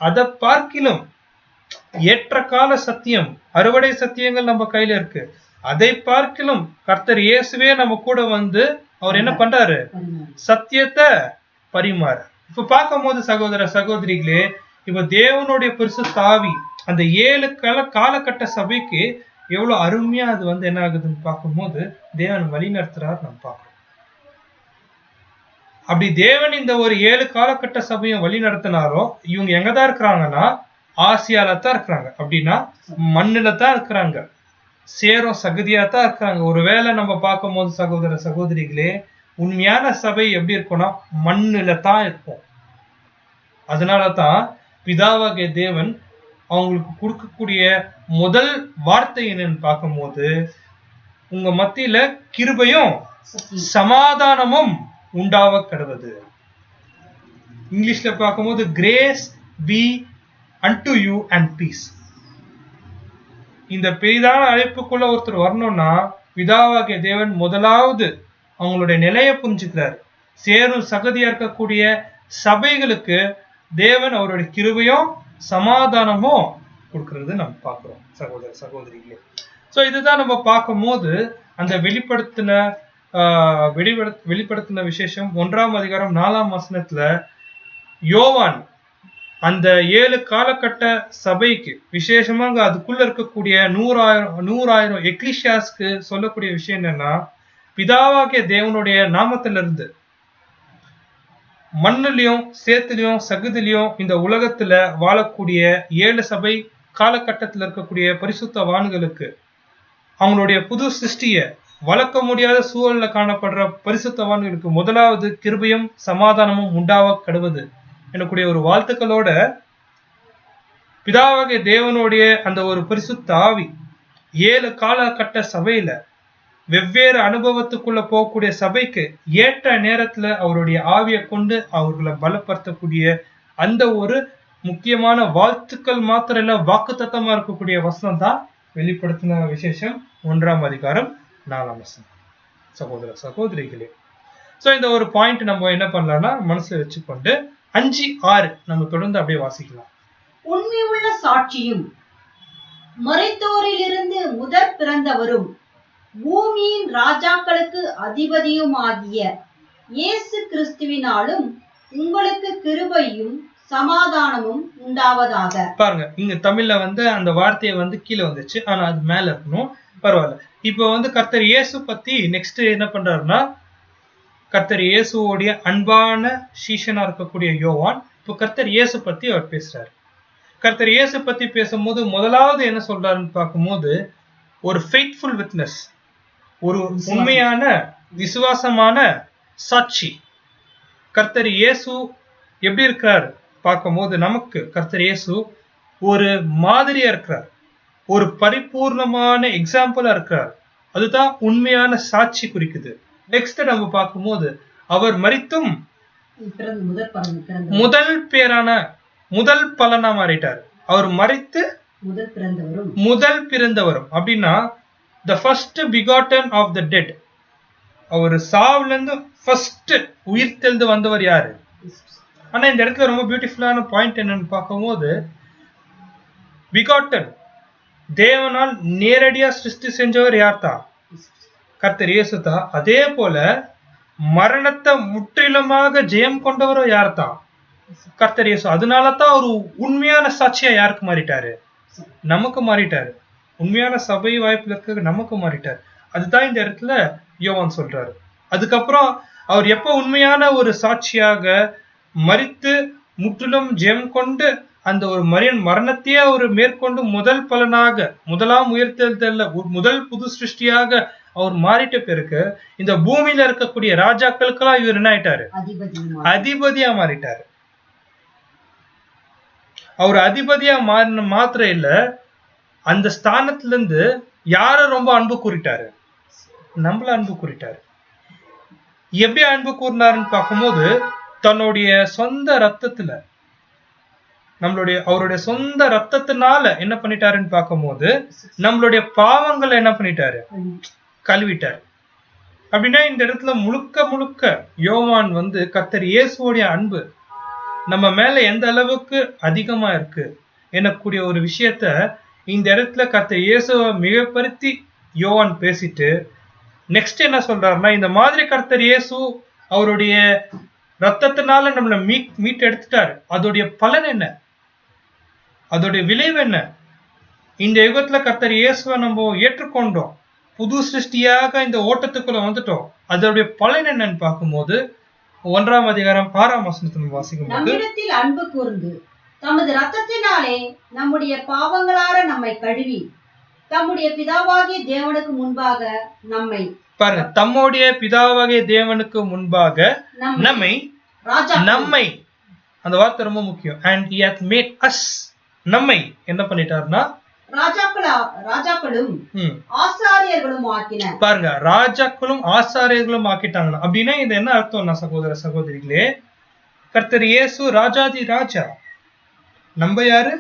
அதை பார்க்கிலும் ஏற்ற கால சத்தியம், அறுவடை சத்தியங்கள் நம்ம கையில இருக்கு. அதை பார்க்கிலும் கர்த்தர் இயேசுவே நம்ம கூட அவர் என்ன பண்றாரு, சத்தியத்தை பரிமாற. இப்ப பார்க்கும் போது சகோதர சகோதரிகளே, இப்ப தேவனுடைய பரிசுத்த ஆவி அந்த 7 காலகட்ட சபைக்கு எவ்வளவு அருமையா அது என்ன ஆகுதுன்னு பார்க்கும்போது தேவன் வழி நடத்துறாரு நம்ம பார்க்கிறோம். அப்படி தேவன் இந்த ஒரு 7 காலகட்ட சபையும் வழி நடத்தினாரோ, இவங்க எங்கதான் இருக்கிறாங்கன்னா ஆசியால தான் இருக்கிறாங்க. அப்படின்னா மண்ணுல தான் இருக்கிறாங்க, சேரும் சகதியா தான் இருக்கிறாங்க. ஒருவேளை நம்ம பார்க்கும் போது சகோதர சகோதரிகளே, உண்மையான சபை எப்படி இருக்கும்னா மண்ணுல தான் இருக்கும். அதனாலதான் பிதாவாகிய தேவன் அவங்களுக்கு கொடுக்கக்கூடிய முதல் வார்த்தை என்னன்னு பார்க்கும்போது, உங்க மத்தியில கிருபையும் சமாதானமும் உண்டாவ கடவுது. இங்கிலீஷ்ல பார்க்கும்போது grace be unto you and peace. இந்த பெரிதான அழைப்புக்குள்ள ஒருத்தர் வரணும்னா பிதாவாகிய தேவன் முதலாவது அவங்களுடைய நிலையை புரிஞ்சுக்கிறார். சேரும் சகதியா இருக்கக்கூடிய சபைகளுக்கு தேவன் அவருடைய கிருபையும் சமாதானமும் கொடுக்கறது நம்ம பார்க்கிறோம் சகோதர சகோதரிகளே. சோ இதுதான் நம்ம பார்க்கும் போது அந்த வெளிப்படுத்தின விசேஷம் 1ஆம் அதிகாரம் 4ஆம் வசனத்துல யோவான் அந்த 7 காலகட்ட சபைக்கு விசேஷமாக அதுக்குள்ள இருக்கக்கூடிய 100,000 எக்லிஷியாஸ்க்கு சொல்லக்கூடிய விஷயம் என்னன்னா, பிதாவாகிய தேவனுடைய நாமத்திலிருந்து மண்ணுலயும் சேத்துலயும் சகுதிலையும் இந்த உலகத்துல வாழக்கூடிய 7 சபை காலகட்டத்தில் இருக்கக்கூடிய பரிசுத்தவான்களுக்கு, அவங்களுடைய புது சிருஷ்டிய வளர்க்க முடியாத சூழல்ல காணப்படுற பரிசுத்தவான்களுக்கு முதலாவது கிருபையும் சமாதானமும் உண்டாவ கடவுது எனக்கூடிய ஒரு வாழ்த்துக்களோட பிதாவாகிய தேவனுடைய அந்த ஒரு பரிசுத்த ஆவி 7 காலகட்ட சபையில வெவ்வேறு அனுபவத்துக்குள்ள போகக்கூடிய சபைக்கு ஏற்ற நேரத்துல அவருடைய ஆவியை கொண்டு அவர்களை பலப்படுத்தக்கூடிய அந்த ஒரு முக்கியமான வாழ்த்துக்கள் மாத்திரம் இல்ல, வாக்குத்தத்தமா இருக்கக்கூடிய வசனம் தான் வெளிப்படுத்தின விசேஷம் 1ஆம் அதிகாரம் 4ஆம் வசனம். சகோதர சகோதரிகளே, சோ இந்த ஒரு பாயிண்ட் நம்ம என்ன பண்ணலாம்னா மனசுல வச்சுக்கொண்டு 5-6 நம்ம தொடர்ந்து அப்படியே வாசிக்கலாம். உண்மையுள்ள சாட்சியும் மரித்தோரிலிருந்து முதற் பிறந்தவரும் பூமியின் ராஜாக்களுக்கு அதிபதியுமாகிய இயேசு கிறிஸ்துவினாலும் உங்களுக்கு கிருபையும் சமாதானமும் உண்டாவதாக. பாருங்க, இங்க தமிழ்ல அந்த வார்த்தையை கீழே வந்துச்சு, ஆனா அது மேல இருக்கணும், பரவாயில்ல. இப்ப கர்த்தர் இயேசு பத்தி நெக்ஸ்ட் என்ன பண்றாருன்னா, கர்த்தர் இயேசுவோடைய அன்பான சீஷனா இருக்கக்கூடிய யோவான் இப்போ கர்த்தர் இயேசு பத்தி அவர் பேசுறாரு. கர்த்தர் இயேசு பத்தி பேசும்போது முதலாவது என்ன சொல்றாருன்னு பார்க்கும்போது, ஒரு ஃபெய்த்ஃபுல் விட்னஸ், ஒரு உண்மையான விசுவாசமான சாட்சி. கர்த்தர் இயேசு எப்படி இருக்கிறார் பார்க்கும்போது நமக்கு கர்த்தர் இயேசு ஒரு மாதிரியா இருக்கிறார், ஒரு பரிபூர்ணமான எக்ஸாம்பிளா இருக்கிறார். அதுதான் உண்மையான சாட்சி குறிக்குது. நெக்ஸ்ட் நம்ம பார்க்கும்போது அவர் மரித்தும் முதல் பலனா மாறிட்டார். அவர் மரித்து முதல் பிறந்தவரும் அப்படின்னா the first begotten of the dead. அவர் சாவுல இருந்து ஃபர்ஸ்ட் உயிர் தெழுந்து வந்தவர் யாரு? ஆனா இந்த இடத்துல ரொம்ப பியூட்டிஃபுல்லான பாயிண்ட் என்னன்னு பார்க்கும்போது, begotten தேவனால் நேரடியா சிருஷ்டி செஞ்சவர் யார் தான்? கர்த்தர் இயேசு தான். அதே போல மரணத்தை முற்றிலுமாக ஜெயம் கொண்டவரும் யார் தான்? கர்த்தர் இயேசு. அதனாலதான் அவர் உண்மையான சாட்சியா யாருக்கு மாறிட்டாரு? நமக்கு மாறிட்டாரு. உண்மையான சபை வாய்ப்புல இருக்க நமக்கு மாறிட்டார். அதுதான் இந்த இடத்துல யோவான் சொல்றாரு. அதுக்கப்புறம் அவர் எப்ப உண்மையான ஒரு சாட்சியாக மரித்து முற்றிலும் ஜெயம் கொண்டு அந்த ஒரு மரணத்தையே அவர் மேற்கொண்டு முதல் பலனாக முதலாம் உயிர்த்தெழுதல்ல முதல் புது சிருஷ்டியாக அவர் மாறிட்ட பிறகு இந்த பூமியில இருக்கக்கூடிய ராஜாக்களுக்கெல்லாம் இவர் என்ன ஆயிட்டாரு? அதிபதியா மாறிட்டாரு. அவர் அதிபதியா மாறின மாத்திரம் இல்ல, அந்த ஸ்தானத்துல இருந்து யார ரொம்ப அன்பு கூறிட்டாரு? நம்மள அன்பு கூறிட்டாரு. எப்படி அன்பு கூறினாருன்னு பார்க்கும்போது, தன்னுடைய சொந்த ரத்தத்துல அவருடைய சொந்த ரத்தத்தினால என்ன பண்ணிட்டாருன்னு பார்க்கும்போது நம்மளுடைய பாவங்களை என்ன பண்ணிட்டாரு? கழுவிட்டாரு. அப்படின்னா இந்த இடத்துல முழுக்க முழுக்க யோவான் கர்த்தர் இயேசுவோடைய அன்பு நம்ம மேல எந்த அளவுக்கு அதிகமா இருக்கு எனக்கூடிய ஒரு விஷயத்த இந்த இடத்துல கர்த்தர் இயேசுவை மிகப்படுத்தி யோவான் பேசிட்டு நெக்ஸ்ட் என்ன சொல்றாருன்னா, இந்த மாதிரி கர்த்தர் இயேசு அவருடைய ரத்தத்தினால நம்மளை மீட் எடுத்துட்டாரு. அதோடைய பலன் என்ன? அதோடைய விளைவு என்ன? இந்த யுகத்துல கர்த்தர் இயேசுவை நம்ம ஏற்றுக்கொண்டோம், புது சிருஷ்டியாக இந்த ஓட்டத்துக்குள்ள வந்துட்டோம். அதோடைய பலன் என்னன்னு பார்க்கும்போது 1ஆம் அதிகாரம் 6ஆம் வசனத்தை வாசிக்கும் போது, நம்மிடத்தில் அன்பு கூர்ந்து தமது ரத்தத்தினாலே நம்முடைய பாவங்களார நம்மை கழுவி தம்முடைய பிதாவாகிய தேவனுக்கு முன்பாக நம்மை பாருங்க, தம்முடைய பிதாவாகிய தேவனுக்கு முன்பாக நம்மை அந்த வார்த்தை ரொம்ப முக்கியம். and he hath made us நம்மை என்ன பண்ணிட்டாருன்னா ராஜாக்களும் ஆசாரியர்களும் ஆக்கினார். பாருங்க, ராஜாக்களும் ஆசாரியர்களும் ஆக்கிட்டாங்க. அப்படின்னா இது என்ன அர்த்தம்னா சகோதர சகோதரிகளே, கர்த்தர் இயேசு ராஜாதி ராஜா, நம்ம யாரு?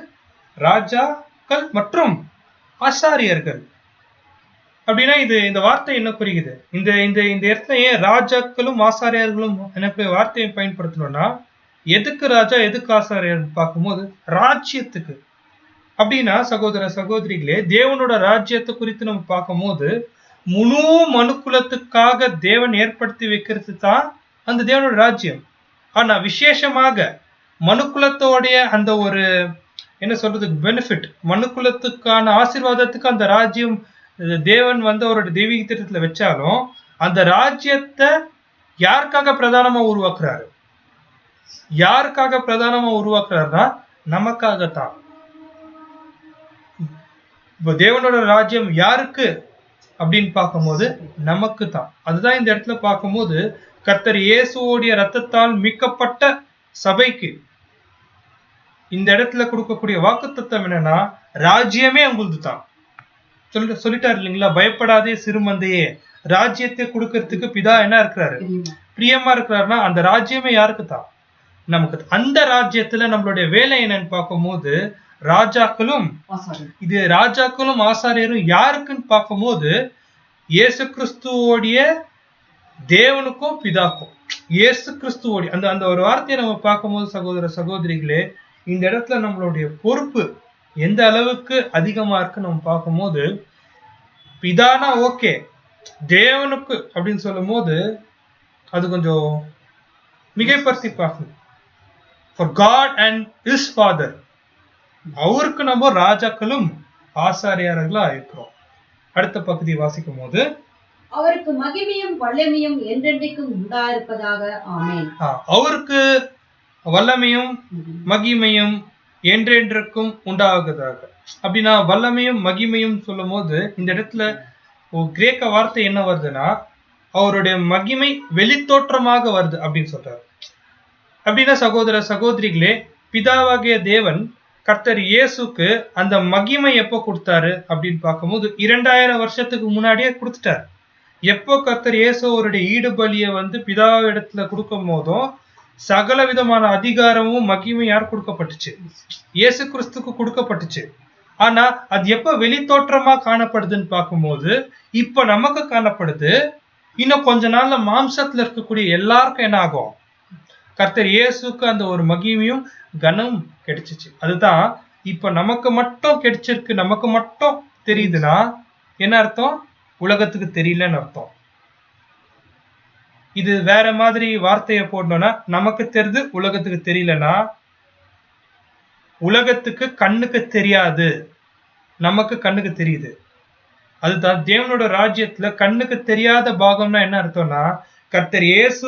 ராஜாக்கள் மற்றும் ஆசாரியர்கள். அப்படின்னா இது இந்த வார்த்தை என்ன குறிக்குது? இந்த இந்த இந்த இடத்துல ஏன் ராஜாக்களும் ஆசாரியர்களும் எனக்கு வார்த்தையை பயன்படுத்தணும்னா, எதுக்கு ராஜா எதுக்கு ஆசாரியர் பார்க்கும்போது ராஜ்யத்துக்கு. அப்படின்னா சகோதர சகோதரிகளே, தேவனோட ராஜ்யத்தை குறித்து நம்ம பார்க்கும்போது முழு மனுக்குலத்துக்காக தேவன் ஏற்படுத்தி வைக்கிறது தான் அந்த தேவனோட ராஜ்யம். ஆனா விசேஷமாக மனுக்குலத்தோடைய அந்த ஒரு என்ன சொல்றது பெனிஃபிட், மனுக்குலத்துக்கான ஆசீர்வாதத்துக்கு அந்த ராஜ்யம் தேவன் அவரோட தெய்வீக திட்டத்துல வச்சாலும் அந்த ராஜ்யத்தை யாருக்காக பிரதானமா உருவாக்குறாரு? யாருக்காக பிரதானமா உருவாக்குறாருன்னா நமக்காகத்தான். இப்போ தேவனோட ராஜ்யம் யாருக்கு அப்படின்னு பார்க்கும்போது நமக்கு தான். அதுதான் இந்த இடத்துல பார்க்கும்போது கர்த்தர் இயேசுவோடைய ரத்தத்தால் மீட்கப்பட்ட சபைக்கு இந்த இடத்துல கொடுக்கக்கூடிய வாக்குத்தத்தம் என்னன்னா, ராஜ்யமே உங்களுக்கு தான். சொல்லிட்டாரு இல்லைங்களா, பயப்படாதே சிறுமந்தையே, ராஜ்யத்தை கொடுக்கறதுக்கு பிதா என்ன இருக்கிறாரு? பிரியமா இருக்கிறாருன்னா அந்த ராஜ்யமே யாருக்கு தான்? நமக்கு. அந்த ராஜ்யத்துல நம்மளுடைய வேலை என்னன்னு பார்க்கும்போது ராஜாக்களும் ஆசாரியரும் யாருக்குன்னு பார்க்கும்போது இயேசு கிறிஸ்துவோடைய தேவனுக்கும் பிதாக்கும். இயேசு கிறிஸ்துவோடைய அந்த அந்த ஒரு வார்த்தையை நம்ம பார்க்கும்போது சகோதர சகோதரிகளே, இந்த இடத்துல நம்மளுடைய பொறுப்பு எந்த அளவுக்கு அதிகமா இருக்கு நம்ம பார்க்கும்போது, பிதானா ஓகே, தேவனுக்கு அப்படின்னு சொல்லும் போது அது கொஞ்சம் மிகைப்படுத்தி பார்க்கணும். For God and His Father, அவருக்கு நம்ம ராஜாக்களும் ஆசாரியர்களா இருக்கிறோம். அடுத்த பகுதி வாசிக்கும் போது, அவருக்கு மகிமையும் வல்லமையும் என்றென்றைக்கும் உண்டாயிருப்பதாக. ஆமென். அவருக்கு வல்லமையும் மகிமையும் என்றென்றைக்கும் உண்டாகுவதாக. அப்படின்னா வல்லமையும் மகிமையும் சொல்லும் போது இந்த இடத்துல கிரேக்க வார்த்தை என்ன வருதுன்னா, அவருடைய மகிமை வெளித்தோற்றமாக வருது அப்படின்னு சொல்றாரு. அப்படின்னா சகோதர சகோதரிகளே, பிதாவாகிய தேவன் கர்த்தர் இயேசுக்கு அந்த மகிமை எப்போ கொடுத்தாரு அப்படின்னு பார்க்கும்போது 2000 வருஷத்துக்கு முன்னாடியே கொடுத்துட்டாரு. எப்போ கர்த்தர் இயேசு அவருடைய ஈடுபலியை பிதாவிடத்துல கொடுக்கும் போதும் சகல விதமான அதிகாரமும் மகிமை யார் கொடுக்கப்பட்டுச்சு? இயேசு கிறிஸ்துக்கு கொடுக்கப்பட்டுச்சு. ஆனா அது எப்ப வெளித்தோற்றமா காணப்படுதுன்னு பார்க்கும்போது இப்ப நமக்கு காணப்படுது. இன்னும் கொஞ்ச நாள்ல மாம்சத்துல இருக்கக்கூடிய எல்லாருக்கும் என்ன ஆகும்? கர்த்தர் இயேசுக்கு அந்த ஒரு மகிமையும் கனம் கிடைச்சிச்சு. அதுதான் இப்ப நமக்கு மட்டும் கிடைச்சிருக்கு, நமக்கு மட்டும் தெரியுதுன்னா என்ன அர்த்தம்? உலகத்துக்கு தெரியலன்னு அர்த்தம். இது வேற மாதிரி வார்த்தையை போடணும்னா, நமக்கு தெரியுது உலகத்துக்கு தெரியலன்னா, உலகத்துக்கு கண்ணுக்கு தெரியாது, நமக்கு கண்ணுக்கு தெரியுது. அதுதான் தேவனோட ராஜ்யத்துல கண்ணுக்கு தெரியாத பாகம்னா என்ன அர்த்தம்னா, கர்த்தர் இயேசு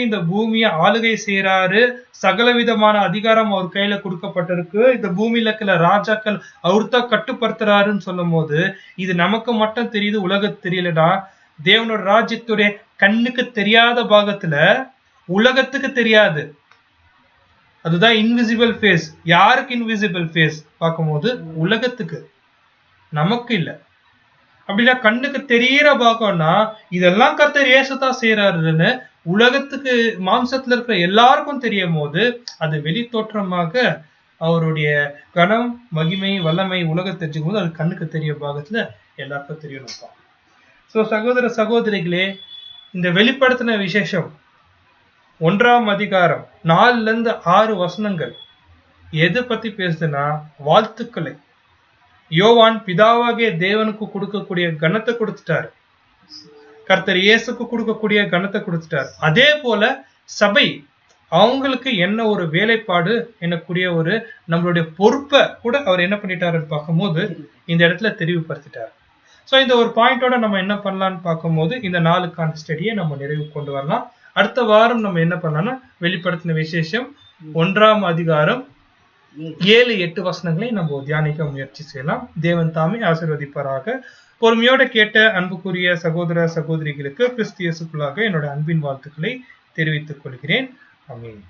இந்த பூமியை ஆளுகை செய்யறாரு, சகல விதமான அதிகாரம் அவர் கையில கொடுக்கப்பட்டிருக்கு, இந்த பூமியில இருக்கிற ராஜாக்கள் அவர்தான் கட்டுப்படுத்துறாருன்னு சொல்லும் போது இது நமக்கு மட்டும் தெரியுது, உலகத்துக்கு தெரியலனா, தேவனோட ராஜ்யத்துடைய கண்ணுக்கு தெரியாத பாகத்துல உலகத்துக்கு தெரியாது. அதுதான் இன்விசிபிள் ஃபேஸ். யாருக்கு இன்விசிபிள் ஃபேஸ் பார்க்கும்போது உலகத்துக்கு, நமக்கு இல்ல. அப்படின்னா கண்ணுக்கு தெரியற பாகம்னா இதெல்லாம் கர்த்தர் இயேசு தான் செய்யறாருன்னு உலகத்துக்கு மாம்சத்துல இருக்கிற எல்லாருக்கும் தெரியும் போது அது வெளி தோற்றமாக அவருடைய கனம் மகிமை வல்லமை உலகம் தெரிஞ்சுக்கும் போது அது கண்ணுக்கு தெரிய பாகத்துல எல்லாருக்கும் தெரியணும். சோ சகோதர சகோதரிகளே, இந்த வெளிப்படுத்தின விசேஷம் 1ஆம் அதிகாரம் 4 to 6 வசனங்கள் எது பத்தி பேசுதுன்னா வாழ்த்துக்களை. யோவான் பிதாவாகிய தேவனுக்கு கொடுக்கக்கூடிய கனத்தை கொடுத்துட்டாரு, கர்த்தர் இயேசுக்கு கொடுக்கக்கூடிய கனத்தை கொடுத்துட்டாரு. அதே போல சபை அவங்களுக்கு என்ன ஒரு வேலைப்பாடு என்னக்கூடிய ஒரு நம்மளுடைய பொறுப்பை கூட அவர் என்ன பண்ணிட்டாருன்னு பார்க்கும்போது இந்த இடத்துல தெரிவுபடுத்திட்டாரு. ஸோ இந்த ஒரு பாயிண்டோட நம்ம என்ன பண்ணலாம்னு பார்க்கும்போது இந்த 4க்கான ஸ்டடியை நம்ம நிறைவு கொண்டு வரலாம். அடுத்த வாரம் நம்ம என்ன பண்ணலாம்னா வெளிப்படுத்தின விசேஷம் 1ஆம் அதிகாரம் 7-8 வசனங்களை நம்ம தியானிக்க முயற்சி செய்யலாம். தேவன் தாமே ஆசீர்வதிப்பாராக. பொறுமையோட கேட்ட அன்புக்குரிய சகோதர சகோதரிகளுக்கு கிறிஸ்து இயேசுக்குள்ளாக என்னோட அன்பின் வாழ்த்துக்களை தெரிவித்துக் கொள்கிறேன். ஆமென்.